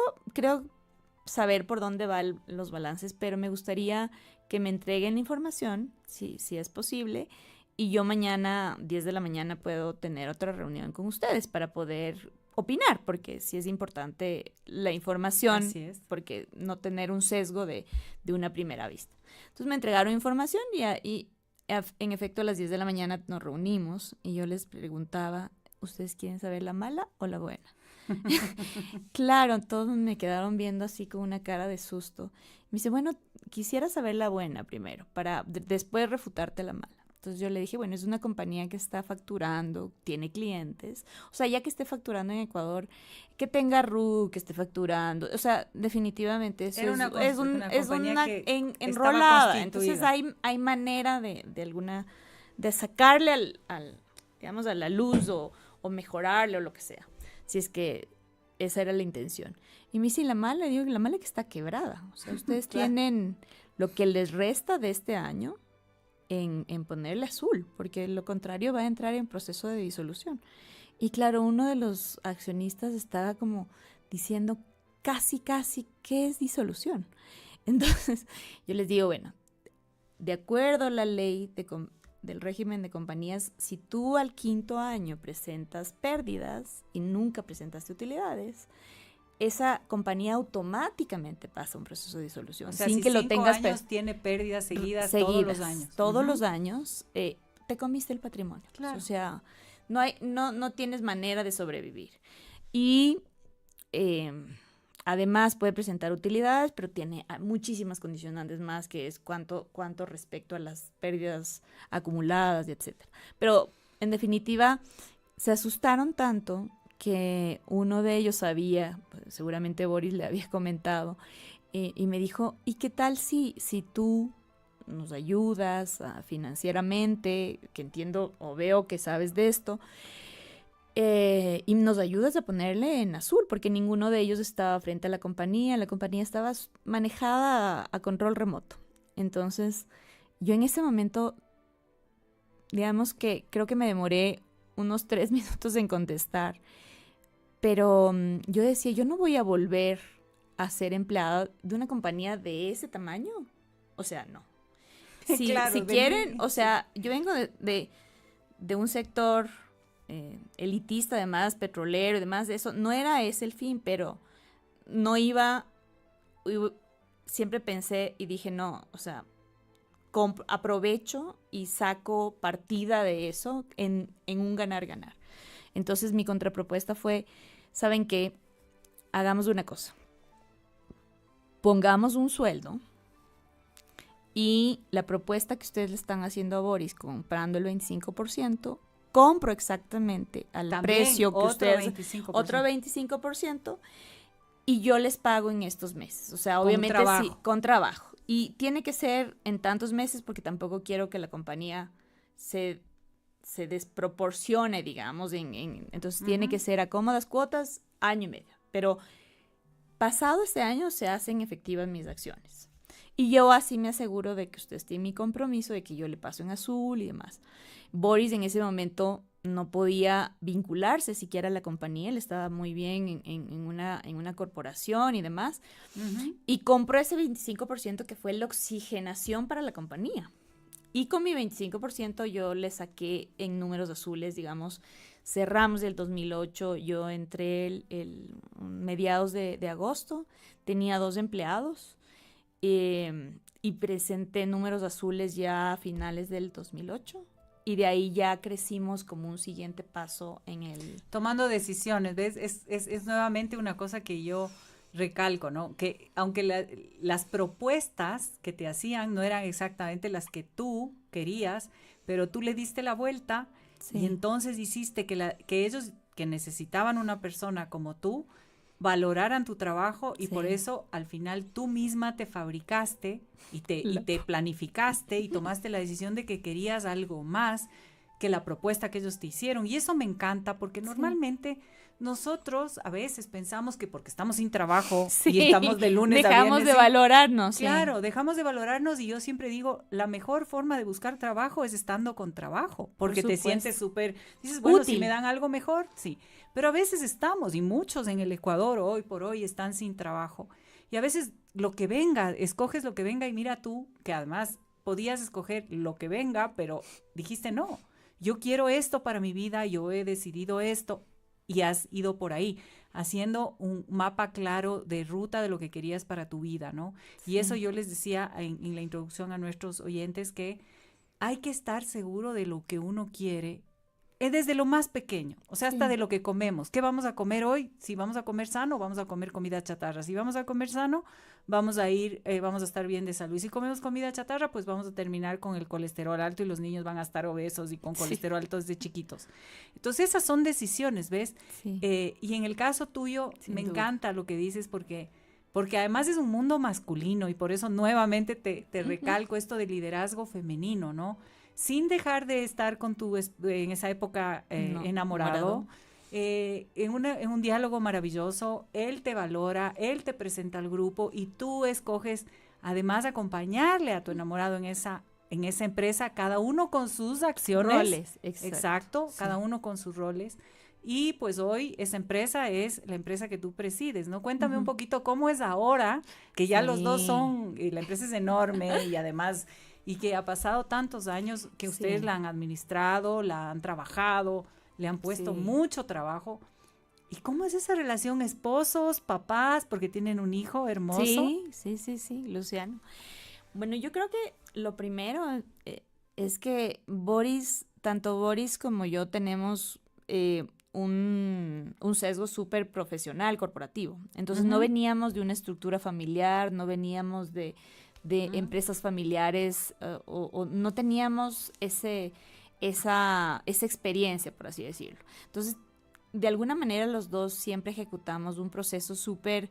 saber por dónde van los balances, pero me gustaría que me entreguen la información, si es posible, y yo mañana, 10 de la mañana, puedo tener otra reunión con ustedes para poder opinar, porque sí es importante la información, Así es. porque no tener un sesgo de una primera vista. Entonces me entregaron información en efecto a las 10 de la mañana nos reunimos y yo les preguntaba, ¿ustedes quieren saber la mala o la buena? Claro, todos me quedaron viendo así con una cara de susto. Me dice, bueno, quisiera saber la buena primero, para después refutarte la mala. Entonces yo le dije, bueno, es una compañía que está facturando, tiene clientes. O sea, ya que esté facturando en Ecuador, que tenga RU, que esté facturando. O sea, definitivamente eso Era una es compañía una que estaba enrolada. Entonces constituida. hay manera de sacarle digamos, a la luz o mejorarle o lo que sea. Si es que esa era la intención. Y me dice, la mala, digo, la mala que está quebrada. O sea, ustedes Claro. tienen lo que les resta de este año en ponerle azul, porque lo contrario va a entrar en proceso de disolución. Y claro, uno de los accionistas estaba como diciendo casi, casi, ¿qué es disolución? Entonces, yo les digo, bueno, de acuerdo a la ley del régimen de compañías, si tú al 5.º año presentas pérdidas y nunca presentaste utilidades, esa compañía automáticamente pasa un proceso de disolución O sea, sin si que lo 5 tengas años tiene pérdidas seguidas todos los seguidas. años. Todos Ujú. los años te comiste el patrimonio. Claro. O sea, no tienes manera de sobrevivir. Y eh, además puede presentar utilidades, pero tiene muchísimas condicionantes más, que es cuánto respecto a las pérdidas acumuladas y etcétera. Pero en definitiva, se asustaron tanto que uno de ellos sabía, pues, seguramente Boris le había comentado, y me dijo, ¿y qué tal si tú nos ayudas financieramente, que entiendo o veo que sabes de esto, y nos ayudas a ponerle en azul, porque ninguno de ellos estaba frente a la compañía estaba manejada a control remoto. Entonces, yo en ese momento, digamos que creo que me demoré unos 3 minutos en contestar, pero yo decía, yo no voy a volver a ser empleada de una compañía de ese tamaño. O sea, no. Si Claro, quieren, vení. o Sí. sea, yo vengo de un sector elitista, además, petrolero y demás de eso. No era ese el fin, pero no iba. Siempre pensé y dije, no, o sea, aprovecho y saco partida de eso en un ganar-ganar. Entonces mi contrapropuesta fue, ¿saben qué? Hagamos una cosa. Pongamos un sueldo y la propuesta que ustedes le están haciendo a Boris, comprando el 25%, compro exactamente al También precio que otro ustedes, 25%. otro 25%, y yo les pago en estos meses. O sea, Con obviamente sí, trabajo. con trabajo. Y tiene que ser en tantos meses porque tampoco quiero que la compañía se se desproporcione, digamos, entonces tiene que ser a cómodas cuotas, año y medio. Pero pasado este año se hacen efectivas mis acciones. Y yo así me aseguro de que usted esté en mi compromiso, de que yo le paso en azul y demás. Boris en ese momento no podía vincularse siquiera a la compañía, él estaba muy bien en una corporación y demás. Y compró ese 25% que fue la oxigenación para la compañía. Y con mi 25% yo le saqué en números azules, digamos, cerramos el 2008, yo entré mediados de agosto, tenía 2 empleados y presenté números azules ya a finales del 2008. Y de ahí ya crecimos como un siguiente paso en el... Tomando decisiones, ¿ves? Es nuevamente una cosa que yo recalco, ¿no? Que aunque las propuestas que te hacían no eran exactamente las que tú querías, pero tú le diste la vuelta y entonces hiciste que ellos que necesitaban una persona como tú valoraran tu trabajo y por eso al final tú misma te fabricaste y te planificaste y tomaste la decisión de que querías algo más que la propuesta que ellos te hicieron. Y eso me encanta porque normalmente nosotros a veces pensamos que porque estamos sin trabajo y estamos de lunes a viernes. Dejamos de valorarnos. Claro, dejamos de valorarnos y yo siempre digo, la mejor forma de buscar trabajo es estando con trabajo, porque te sientes súper, dices, bueno, útil. Si me dan algo mejor, sí. Pero a veces estamos, y muchos en el Ecuador hoy por hoy están sin trabajo. Y a veces lo que venga, escoges lo que venga y mira tú, que además podías escoger lo que venga, pero dijiste no. Yo quiero esto para mi vida, yo he decidido esto y has ido por ahí, haciendo un mapa claro de ruta de lo que querías para tu vida, ¿no? Y eso yo les decía en la introducción a nuestros oyentes que hay que estar seguro de lo que uno quiere, desde lo más pequeño, o sea, hasta de lo que comemos. ¿Qué vamos a comer hoy? Si vamos a comer sano, vamos a comer comida chatarra. Si vamos a comer sano, vamos a estar bien de salud. Y si comemos comida chatarra, pues vamos a terminar con el colesterol alto y los niños van a estar obesos y con colesterol alto desde chiquitos. Entonces, esas son decisiones, ¿ves? Sí. Y en el caso tuyo, me encanta lo que dices porque además es un mundo masculino y por eso nuevamente te recalco esto del liderazgo femenino, ¿no? Sin dejar de estar con en esa época enamorado. En un diálogo maravilloso, él te valora, él te presenta al grupo y tú escoges además acompañarle a tu enamorado en esa empresa, cada uno con sus acciones. Roles, exacto, sí. Cada uno con sus roles. Y pues hoy esa empresa es la empresa que tú presides, ¿no? Cuéntame un poquito cómo es ahora, que ya los dos son, la empresa es enorme y además... Y que ha pasado tantos años que ustedes la han administrado, la han trabajado, le han puesto mucho trabajo. ¿Y cómo es esa relación esposos, papás? Porque tienen un hijo hermoso. Sí, Luciano. Bueno, yo creo que lo primero es que tanto Boris como yo tenemos un sesgo súper profesional, corporativo. Entonces no veníamos de una estructura familiar, no veníamos de empresas familiares o no teníamos esa experiencia, por así decirlo. Entonces, de alguna manera los dos siempre ejecutamos un proceso súper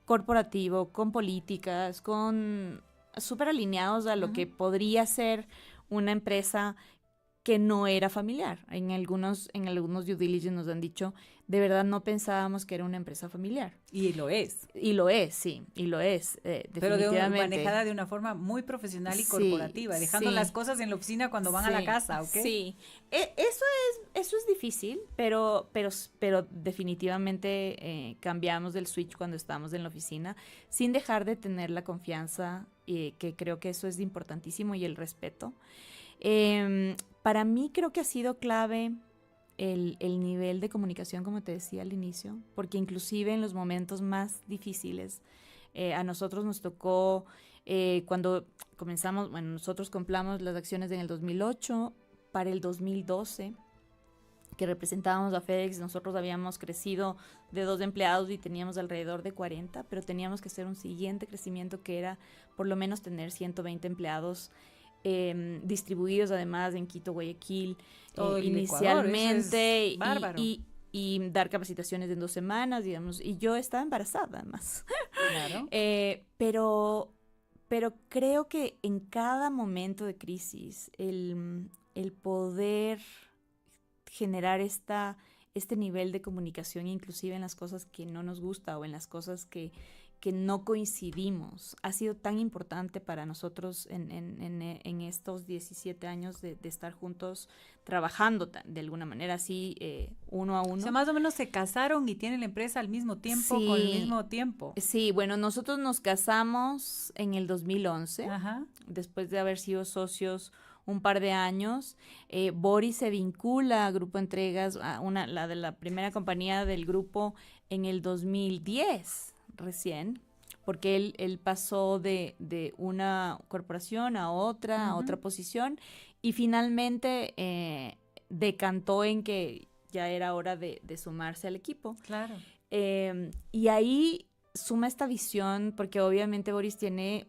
corporativo, con políticas, súper alineados a lo que podría ser una empresa que no era familiar. En algunos due diligence nos han dicho, de verdad no pensábamos que era una empresa familiar. Y lo es. Y lo es, sí, y lo es, definitivamente. Pero manejada de una forma muy profesional y corporativa, dejando las cosas en la oficina cuando van a la casa, ¿ok? Sí, eso es difícil, pero definitivamente cambiamos del switch cuando estamos en la oficina, sin dejar de tener la confianza, que creo que eso es importantísimo, y el respeto. Para mí creo que ha sido clave el nivel de comunicación, como te decía al inicio, porque inclusive en los momentos más difíciles, a nosotros nos tocó, cuando comenzamos, bueno, nosotros compramos las acciones en el 2008, para el 2012, que representábamos a FedEx, nosotros habíamos crecido de 2 empleados y teníamos alrededor de 40, pero teníamos que hacer un siguiente crecimiento que era por lo menos tener 120 empleados distribuidos además en Quito, Guayaquil, inicialmente, Ecuador, y dar capacitaciones en 2 semanas, digamos, y yo estaba embarazada además. Claro. Pero creo que en cada momento de crisis el poder generar este nivel de comunicación, inclusive en las cosas que no nos gusta o en las cosas que no coincidimos, ha sido tan importante para nosotros en estos 17 años de estar juntos trabajando de alguna manera así, uno a uno. O sea, más o menos se casaron y tienen la empresa al mismo tiempo, Sí, con el mismo tiempo. Sí, bueno, nosotros nos casamos en el 2011, Ajá. después de haber sido socios un par de años. Boris se vincula a Grupo Entregas, la de la primera compañía del grupo, en el 2010 recién, porque él pasó de una corporación a otra posición, y finalmente decantó en que ya era hora de sumarse al equipo. Claro. Y ahí suma esta visión, porque obviamente Boris tiene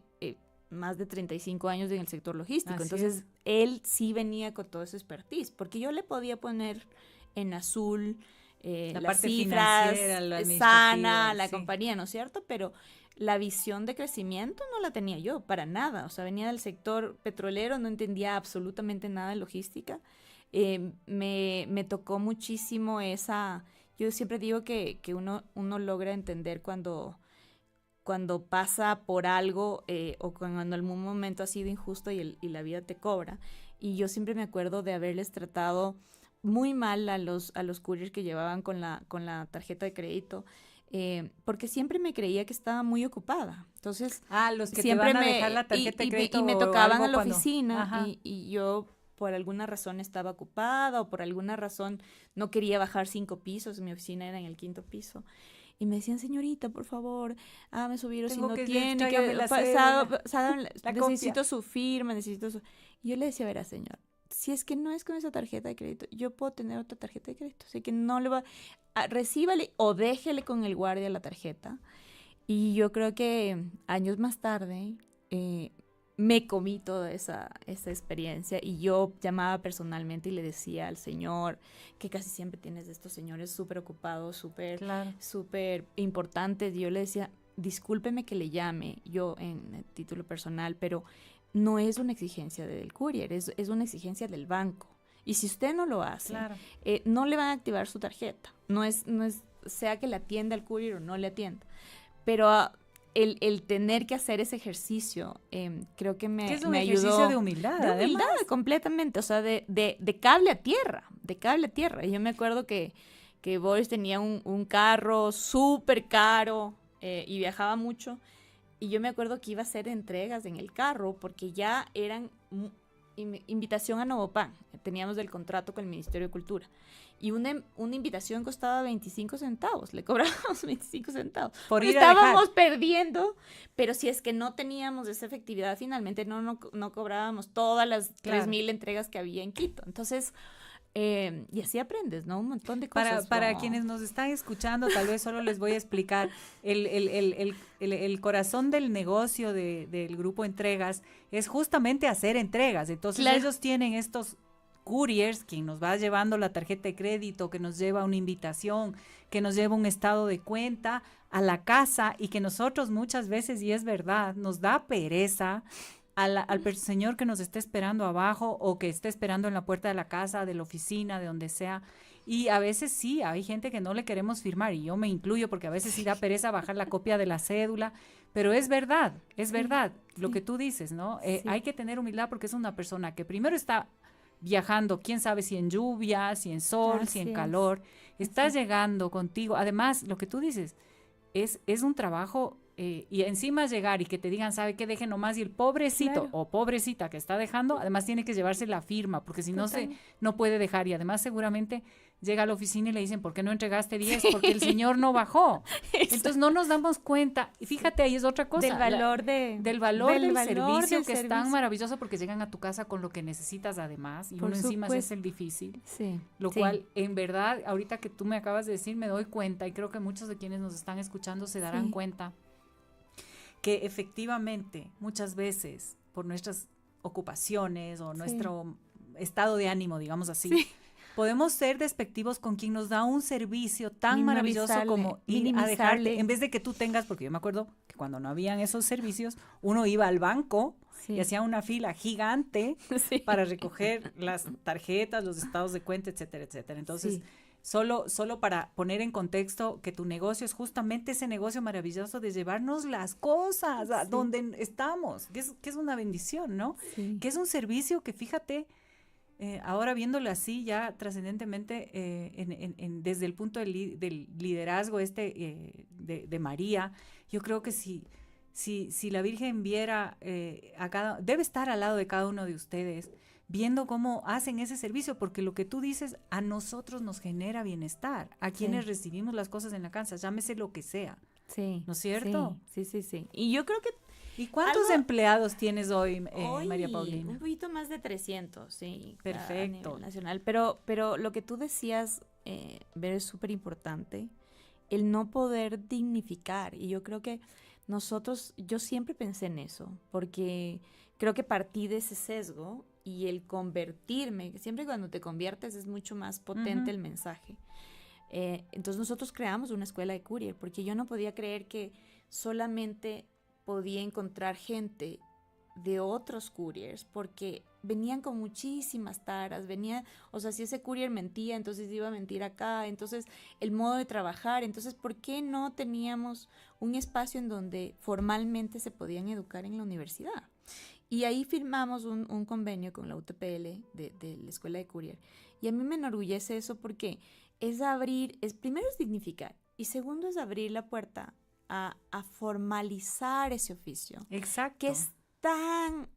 más de 35 años en el sector logístico. Así Entonces, es. él sí venía con todo ese expertise, porque yo le podía poner en azul La las parte cifras, financiera, la sana, administrativa, la sí. compañía, ¿no es cierto? Pero la visión de crecimiento no la tenía yo, para nada. O sea, venía del sector petrolero, no entendía absolutamente nada de logística. Me tocó muchísimo esa... Yo siempre digo que uno logra entender cuando pasa por algo o cuando en algún momento ha sido injusto y la vida te cobra. Y yo siempre me acuerdo de haberles tratado muy mal a los couriers que llevaban con la tarjeta de crédito, porque siempre me creía que estaba muy ocupada. Entonces, Los que siempre te van a dejar la tarjeta de crédito y me o tocaban algo a la cuando... oficina Ajá. y yo por alguna razón estaba ocupada o por alguna razón no quería bajar 5 pisos, mi oficina era en el 5º piso. Y me decían, señorita, por favor, hágame subir, o si no tiene, tráigame la cédula, la necesito copia. su firma, necesito su... Y yo le decía, verá, señor, si es que no es con esa tarjeta de crédito, yo puedo tener otra tarjeta de crédito, así que no le va... recíbale o déjele con el guardia la tarjeta. Y yo creo que años más tarde me comí toda esa experiencia y yo llamaba personalmente y le decía al señor, que casi siempre tienes de estos señores súper ocupados, Claro. súper importantes, y yo le decía, discúlpeme que le llame yo en título personal, pero no es una exigencia del courier, es una exigencia del banco. Y si usted no lo hace, Claro. no le van a activar su tarjeta. No es sea que le atienda al courier o no le atienda. Pero el tener que hacer ese ejercicio, creo que me ayudó. Que es un ejercicio de humildad, De humildad, además. completamente. O sea, de cable a tierra, de cable a tierra. Y yo me acuerdo que Boris tenía un carro súper caro y viajaba mucho. Y yo me acuerdo que iba a hacer entregas en el carro porque ya eran invitación a Novopan. Teníamos el contrato con el Ministerio de Cultura. Y una invitación costaba 25 centavos. Le cobrábamos 25 centavos. Por ir Estábamos perdiendo, pero si es que no teníamos esa efectividad, finalmente no cobrábamos todas las 3,000 entregas que había en Quito. Entonces, y así aprendes, ¿no? Un montón de cosas. Para quienes nos están escuchando, tal vez solo les voy a explicar el corazón del negocio del grupo Entregas es justamente hacer entregas. Entonces ellos tienen estos couriers, quien nos va llevando la tarjeta de crédito, que nos lleva una invitación, que nos lleva un estado de cuenta a la casa, y que nosotros muchas veces, y es verdad, nos da pereza al señor que nos esté esperando abajo o que esté esperando en la puerta de la casa, de la oficina, de donde sea. Y a veces sí, hay gente que no le queremos firmar, y yo me incluyo porque a veces sí da pereza bajar la copia de la cédula, pero es verdad lo que tú dices, ¿no? Hay que tener humildad porque es una persona que primero está viajando, quién sabe si en lluvia, si en sol, si en calor, está llegando contigo. Además, lo que tú dices es un trabajo, y encima llegar y que te digan, ¿sabe qué? Deje nomás, y el pobrecito o pobrecita que está dejando, además tiene que llevarse la firma, porque si no no puede dejar, y además seguramente llega a la oficina y le dicen, ¿por qué no entregaste 10? Porque el señor no bajó. Entonces no nos damos cuenta, y fíjate, ahí es otra cosa. Del valor del servicio, que es tan maravilloso, porque llegan a tu casa con lo que necesitas además, y uno encima es el difícil. Lo cual, en verdad, ahorita que tú me acabas de decir, me doy cuenta, y creo que muchos de quienes nos están escuchando se darán cuenta, que efectivamente muchas veces por nuestras ocupaciones o nuestro estado de ánimo, digamos así, podemos ser despectivos con quien nos da un servicio tan maravilloso como ir a dejarte, en vez de que tú tengas, porque yo me acuerdo que cuando no habían esos servicios, uno iba al banco y hacía una fila gigante para recoger las tarjetas, los estados de cuenta, etcétera, etcétera. Entonces, solo para poner en contexto que tu negocio es justamente ese negocio maravilloso de llevarnos las cosas a donde estamos, que es una bendición, ¿no? Sí. Que es un servicio que, fíjate, ahora viéndolo así ya trascendentemente desde el punto del liderazgo de María, yo creo que si la Virgen viera debe estar al lado de cada uno de ustedes, viendo cómo hacen ese servicio, porque lo que tú dices a nosotros nos genera bienestar, a quienes recibimos las cosas en la casa, llámese lo que sea. Sí. ¿No es cierto? Sí. Y yo creo que... ¿Y cuántos empleados tienes hoy, María Paulina? Un poquito más de 300, sí. Perfecto. A nivel nacional. Pero lo que tú decías, Ver, es súper importante. El no poder dignificar. Y yo creo que yo siempre pensé en eso, porque creo que partí de ese sesgo y el convertirme, siempre cuando te conviertes es mucho más potente el mensaje. Entonces nosotros creamos una escuela de courier, porque yo no podía creer que solamente podía encontrar gente de otros couriers, porque venían con muchísimas taras, o sea, si ese courier mentía, entonces iba a mentir acá, entonces el modo de trabajar, entonces, ¿por qué no teníamos un espacio en donde formalmente se podían educar en la universidad? Y ahí firmamos un convenio con la UTPL de la Escuela de Courier, y a mí me enorgullece eso porque primero es dignificar, y segundo es abrir la puerta a formalizar ese oficio. Exacto. Que es tan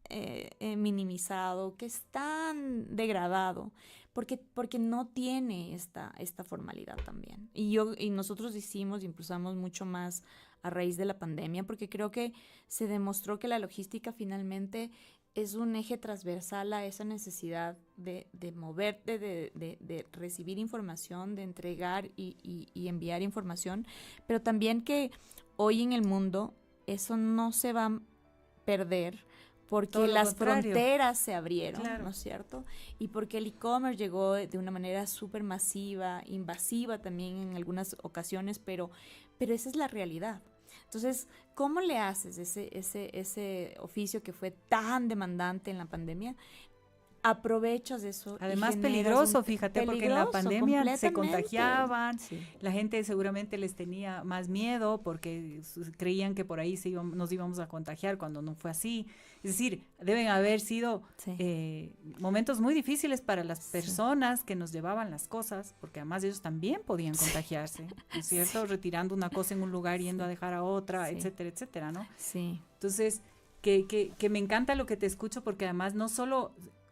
minimizado, que es tan degradado, porque no tiene esta formalidad también. Y nosotros impulsamos mucho más a raíz de la pandemia, porque creo que se demostró que la logística finalmente es un eje transversal a esa necesidad de moverte, de recibir información, de entregar y enviar información, pero también que hoy en el mundo eso no se va a perder porque las fronteras se abrieron, ¿no es cierto? Y porque el e-commerce llegó de una manera súper masiva, invasiva también en algunas ocasiones, pero esa es la realidad. Entonces, ¿cómo le haces ese oficio que fue tan demandante en la pandemia? Aprovechas eso. Además peligroso, fíjate, porque en la pandemia se contagiaban, la gente seguramente les tenía más miedo porque creían que por ahí nos íbamos a contagiar cuando no fue así. Es decir, deben haber sido momentos muy difíciles para las personas que nos llevaban las cosas, porque además ellos también podían contagiarse, ¿no es cierto? Retirando una cosa en un lugar, yendo a dejar a otra, etcétera, etcétera, ¿no? Sí. Entonces, que me encanta lo que te escucho, porque además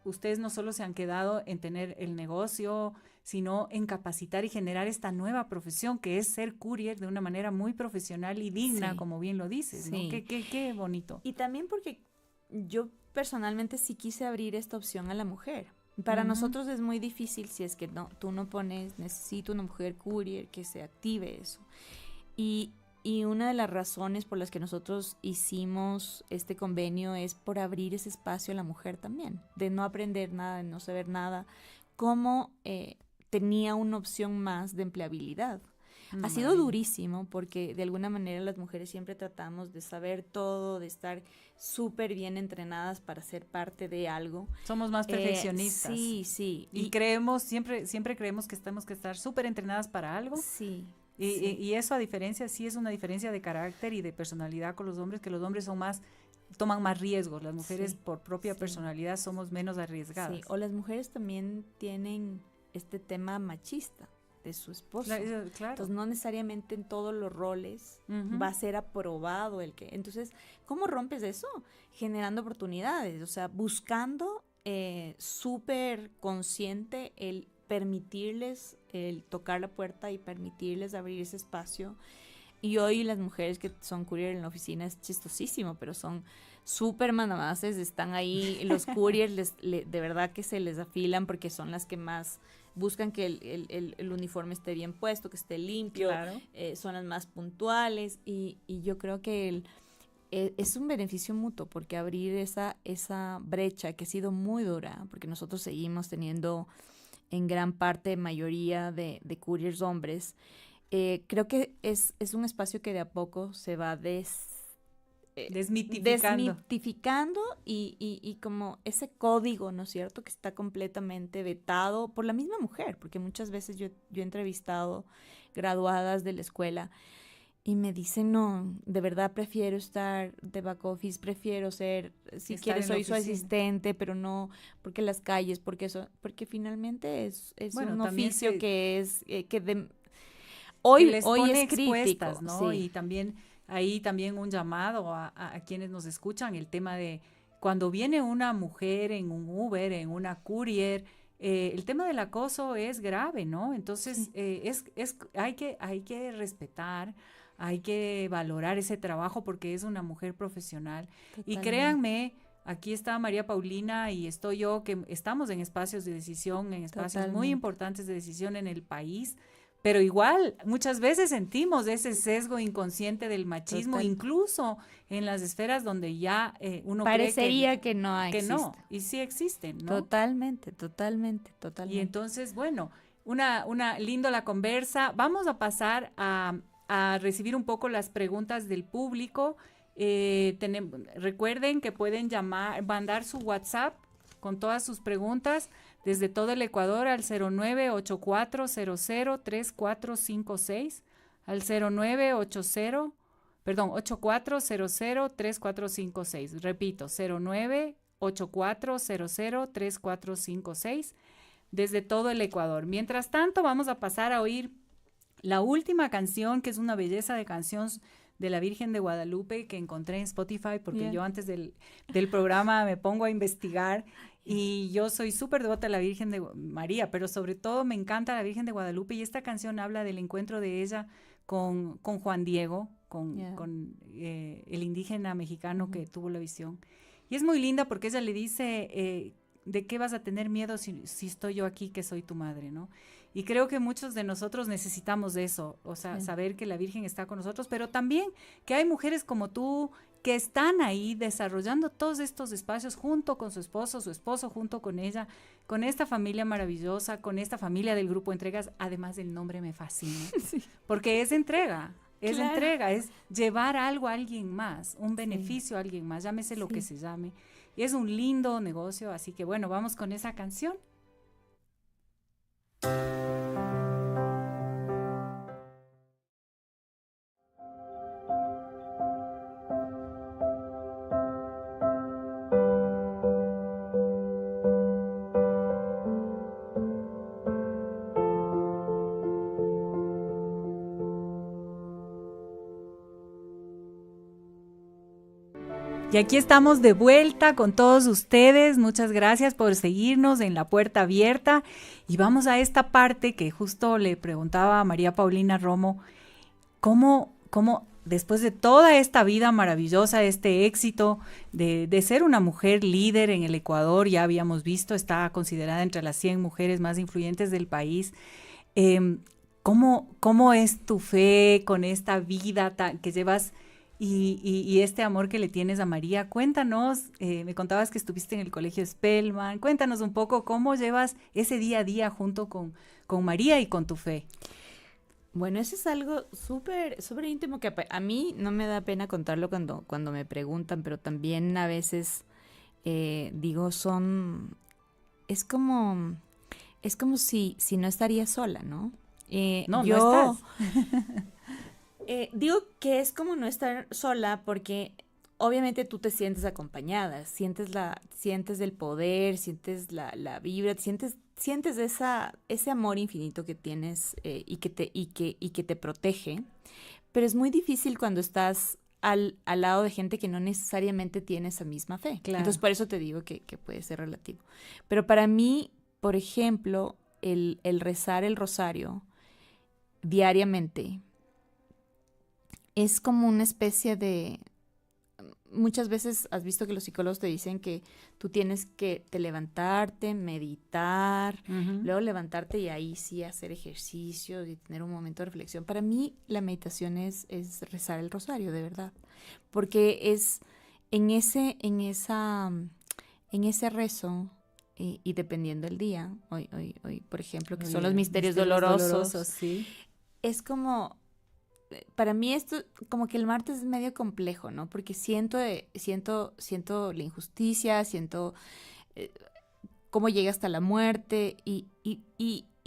ustedes no solo se han quedado en tener el negocio, sino en capacitar y generar esta nueva profesión que es ser courier de una manera muy profesional y digna, como bien lo dices, ¿no? Qué bonito. Y también porque yo personalmente sí quise abrir esta opción a la mujer. Para nosotros es muy difícil si es que tú no pones, necesito una mujer courier que se active eso. Y una de las razones por las que nosotros hicimos este convenio es por abrir ese espacio a la mujer también, de no aprender nada, de no saber nada, como tenía una opción más de empleabilidad. Ha sido durísimo porque de alguna manera las mujeres siempre tratamos de saber todo, de estar súper bien entrenadas para ser parte de algo. Somos más perfeccionistas. Sí. Y siempre creemos que tenemos que estar súper entrenadas para algo. Sí. Y eso es una diferencia de carácter y de personalidad con los hombres, que los hombres toman más riesgos, las mujeres por propia personalidad somos menos arriesgadas. Sí, o las mujeres también tienen este tema machista de su esposo. Claro. Entonces no necesariamente en todos los roles va a ser aprobado entonces, ¿cómo rompes eso? Generando oportunidades, o sea, buscando súper consciente el permitirles el tocar la puerta y permitirles abrir ese espacio. Y hoy las mujeres que son courier en la oficina es chistosísimo, pero son súper mandamases, están ahí, los couriers de verdad que se les afilan porque son las que más buscan que el uniforme esté bien puesto, que esté limpio, son las más puntuales y yo creo que es un beneficio mutuo porque abrir esa brecha que ha sido muy dura, porque nosotros seguimos teniendo en gran parte, mayoría de couriers hombres, creo que es un espacio que de a poco se va Desmitificando. desmitificando y como ese código, ¿no es cierto?, que está completamente vetado por la misma mujer, porque muchas veces yo he entrevistado graduadas de la escuela y me dicen, no, de verdad prefiero estar de back office, prefiero ser, si Estar quieres en la soy su oficina. asistente, pero no, porque las calles, porque eso, porque finalmente es Bueno, un también oficio se, que es, que hoy, les hoy pone es crítico, expuestas, ¿no? sí. Y también ahí también un llamado a quienes nos escuchan, el tema de cuando viene una mujer en un Uber, en una courier, el tema del acoso es grave, ¿no? Entonces, Sí, hay que respetar, hay que valorar ese trabajo porque es una mujer profesional. Y totalmente, créanme, aquí está María Paulina y estoy yo, que estamos en espacios de decisión, en espacios muy totalmente, importantes de decisión en el país, pero igual muchas veces sentimos ese sesgo inconsciente del machismo, total. incluso en las esferas donde ya uno cree Parecería que no que no, existe. y sí existen, ¿no? Totalmente, totalmente, Y totalmente. entonces, bueno, lindo la conversa. Vamos a pasar a recibir un poco las preguntas del público. Recuerden que pueden llamar, mandar su WhatsApp con todas sus preguntas desde todo el Ecuador al 0984003456, al 0980, perdón, 84003456. Repito, 0984003456 desde todo el Ecuador. Mientras tanto, vamos a pasar a oír la última canción, que es una belleza de canción de la Virgen de Guadalupe que encontré en Spotify, porque Yeah. yo antes del programa me pongo a investigar y yo soy súper devota a la Virgen de María, pero sobre todo me encanta la Virgen de Guadalupe y esta canción habla del encuentro de ella con Juan Diego, Yeah. el indígena mexicano Ujú. que tuvo la visión. Y es muy linda porque ella le dice, ¿de qué vas a tener miedo si estoy yo aquí, que soy tu madre, ¿no? Y creo que muchos de nosotros necesitamos de eso, o sea, Sí. saber que la Virgen está con nosotros, pero también que hay mujeres como tú que están ahí desarrollando todos estos espacios junto con su esposo junto con ella, con esta familia maravillosa, con esta familia del grupo Entregas, además del nombre me fascina, Sí, porque es claro. entrega, es llevar algo a alguien más, un Sí, beneficio a alguien más, llámese lo que sí. se llame. Y es un lindo negocio, así que bueno, vamos con esa canción. Y aquí estamos de vuelta con todos ustedes. Muchas gracias por seguirnos en La Puerta Abierta. Y vamos a esta parte que justo le preguntaba a María Paulina Romo, ¿cómo después de toda esta vida maravillosa, este éxito de ser una mujer líder en el Ecuador, ya habíamos visto, está considerada entre las 100 mujeres más influyentes del país, eh, ¿cómo es tu fe con esta vida que llevas y este amor que le tienes a María? Cuéntanos, me contabas que estuviste en el colegio Spellman, cuéntanos un poco cómo llevas ese día a día junto con María y con tu fe. Bueno, eso es algo súper, súper íntimo que a mí no me da pena contarlo cuando me preguntan, pero también a veces digo, es como, es como si no estaría sola, ¿no? No, no Yo estás. digo que es como no estar sola porque obviamente tú te sientes acompañada, sientes el poder, sientes la vibra, sientes ese amor infinito que tienes y que te protege, pero es muy difícil cuando estás al lado de gente que no necesariamente tiene esa misma fe. Entonces Claro. por eso te digo que puede ser relativo. Pero para mí, por ejemplo, el rezar el rosario diariamente, es como una especie de... Muchas veces has visto que los psicólogos te dicen que tú tienes que te levantarte, meditar, Ujú. luego levantarte y ahí sí hacer ejercicios y tener un momento de reflexión. Para mí la meditación es rezar el rosario, de verdad, porque es en ese rezo y dependiendo del día, hoy, por ejemplo, que Muy son los bien, misterios dolorosos, sí. es como, para mí esto, como que el martes es medio complejo, ¿no? Porque siento la injusticia, siento eh, cómo llega hasta la muerte y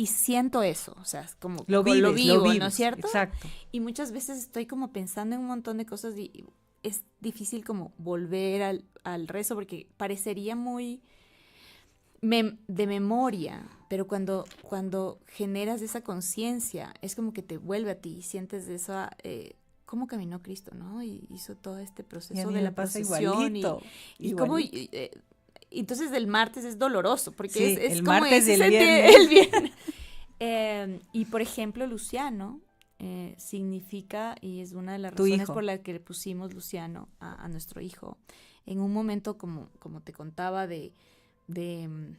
siento eso, o sea, es como lo Lo vivo, ¿no es vives, cierto? exacto. Y muchas veces estoy como pensando en un montón de cosas y es difícil como volver al rezo porque parecería muy de memoria, pero cuando generas esa conciencia, es como que te vuelve a ti, sientes esa, cómo caminó Cristo, ¿no? Y hizo todo este Y a proceso mí de me la pasa procesión igualito, y cómo... igualito. entonces el martes es doloroso, porque Sí, es el como martes y ese el sentir viernes. el viernes. Y por ejemplo, Luciano significa, y es una de las Tu razones por hijo. las que le pusimos Luciano a nuestro hijo, en un momento como te contaba de, mm,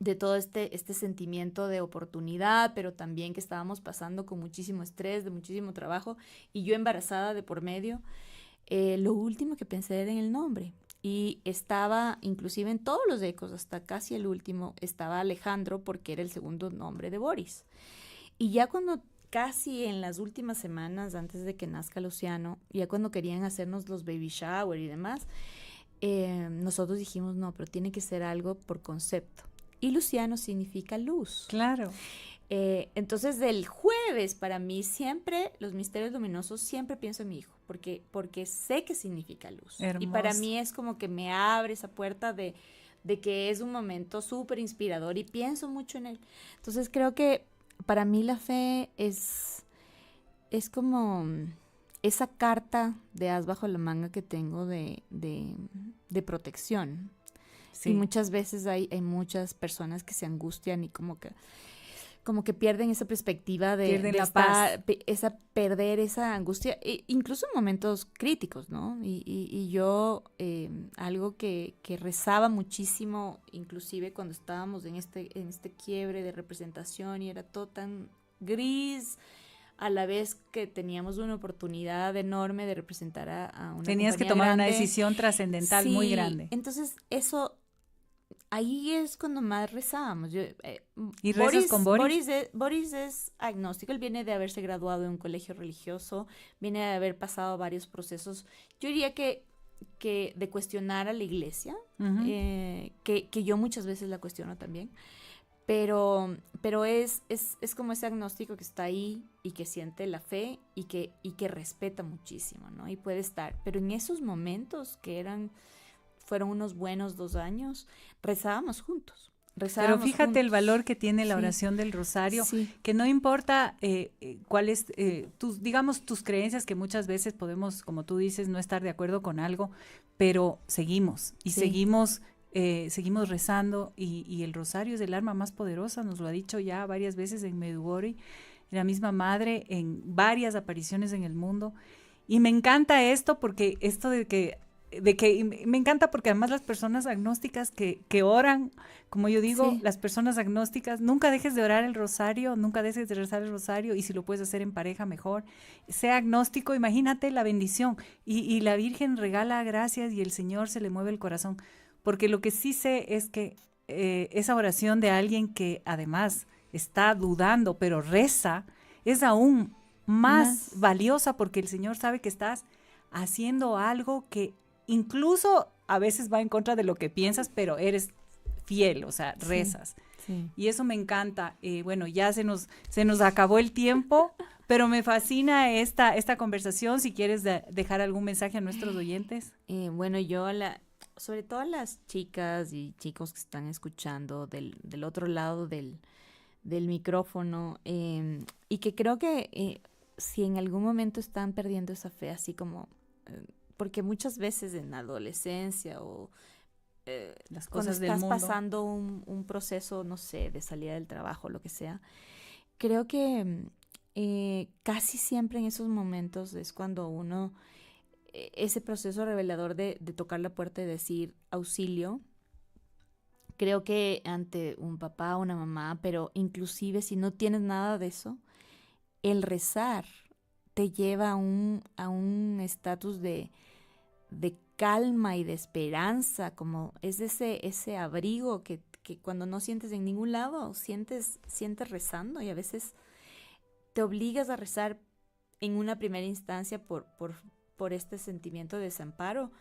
de todo este sentimiento de oportunidad, pero también que estábamos pasando con muchísimo estrés, de muchísimo trabajo, y yo embarazada de por medio, lo último que pensé era en el nombre. Y estaba, inclusive en todos los ecos, hasta casi el último, estaba Alejandro porque era el segundo nombre de Boris. Y ya cuando casi en las últimas semanas, antes de que nazca Luciano, ya cuando querían hacernos los baby shower y demás, nosotros dijimos, no, pero tiene que ser algo por concepto. Y Luciano significa luz. Claro, Entonces, del jueves, para mí, siempre, los misterios luminosos, siempre pienso en mi hijo, porque sé que significa luz. Y para hermoso. mí es como que me abre esa puerta de que es un momento súper inspirador y pienso mucho en él. Entonces, creo que para mí la fe es como esa carta de as bajo la manga que tengo de protección. Y Sí, muchas veces hay muchas personas que se angustian y como que pierden esa perspectiva pierden de la paz. estar, perder esa angustia, incluso en momentos críticos, ¿no? Y yo, algo que rezaba muchísimo, inclusive cuando estábamos en este quiebre de representación y era todo tan gris, a la vez que teníamos una oportunidad enorme de representar a una Tenías que compañía tomar una grande. decisión trascendental muy Sí, grande. entonces eso ahí es cuando más rezábamos. ¿Y rezas con Boris? Boris es agnóstico, él viene de haberse graduado en un colegio religioso, viene de haber pasado varios procesos, yo diría que de cuestionar a la iglesia, Ujú. que yo muchas veces la cuestiono también, pero es como ese agnóstico que está ahí y que siente la fe y que respeta muchísimo, ¿no? Y puede estar, pero en esos momentos fueron unos buenos 2 años, rezábamos juntos, Pero rezábamos fíjate el juntos. valor que tiene la Sí, oración del rosario, sí, que no importa cuáles, digamos, tus creencias, que muchas veces podemos, como tú dices, no estar de acuerdo con algo, pero seguimos y sí. seguimos rezando y el rosario es el arma más poderosa, nos lo ha dicho ya varias veces en Medjugorje, la misma madre, en varias apariciones en el mundo. Y me encanta esto porque esto y me encanta porque además las personas agnósticas que oran, como yo digo, Sí, las personas agnósticas, nunca dejes de orar el rosario, nunca dejes de rezar el rosario y si lo puedes hacer en pareja mejor. Sea agnóstico, imagínate la bendición y la Virgen regala gracias y el Señor se le mueve el corazón. Porque lo que sí sé es que esa oración de alguien que además está dudando, pero reza, es aún más más. valiosa porque el Señor sabe que estás haciendo algo que incluso a veces va en contra de lo que piensas, pero eres fiel, o sea, Sí, rezas. sí. Y eso me encanta. Bueno, ya se nos acabó el tiempo, pero me fascina esta conversación. Si quieres dejar algún mensaje a nuestros oyentes. Bueno, sobre todo a las chicas y chicos que están escuchando del otro lado del micrófono, y que creo que si en algún momento están perdiendo esa fe, así como, porque muchas veces en la adolescencia o Las cuando cosas del estás mundo. pasando un proceso, no sé, de salida del trabajo, lo que sea, creo que casi siempre en esos momentos es cuando uno, ese proceso revelador de tocar la puerta y decir auxilio, creo que ante un papá o una mamá, pero inclusive si no tienes nada de eso, el rezar te lleva a un estatus de calma y de esperanza, como es ese abrigo que cuando no sientes en ningún lado, sientes rezando, y a veces te obligas a rezar en una primera instancia por este sentimiento de desamparo,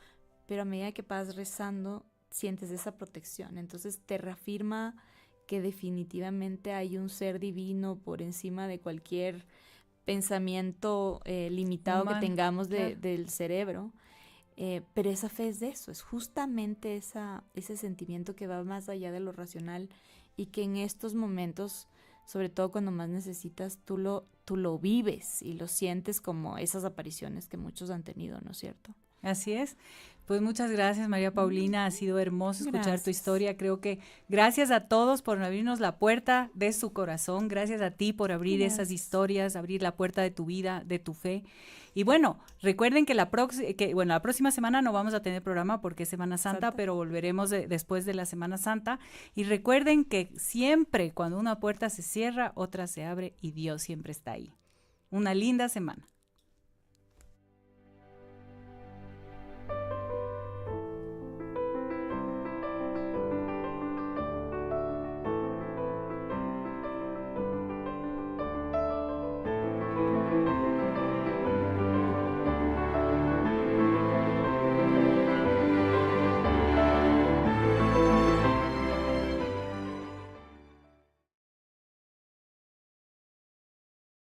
pero a medida que vas rezando, sientes esa protección. Entonces te reafirma que definitivamente hay un ser divino por encima de cualquier pensamiento limitado que tengamos del cerebro. Pero esa fe es de eso, es justamente ese sentimiento que va más allá de lo racional, y que en estos momentos, sobre todo cuando más necesitas, tú lo vives y lo sientes, como esas apariciones que muchos han tenido, ¿no es cierto? Así es. Pues muchas gracias, María Paulina. Ha sido hermoso escuchar tu historia. Creo que gracias a todos por abrirnos la puerta de su corazón. Gracias a ti por abrir esas historias, abrir la puerta de tu vida, de tu fe. Y bueno, recuerden que la próxima semana no vamos a tener programa porque es Semana Santa, pero volveremos después de la Semana Santa. Y recuerden que siempre cuando una puerta se cierra, otra se abre, y Dios siempre está ahí. Una linda semana.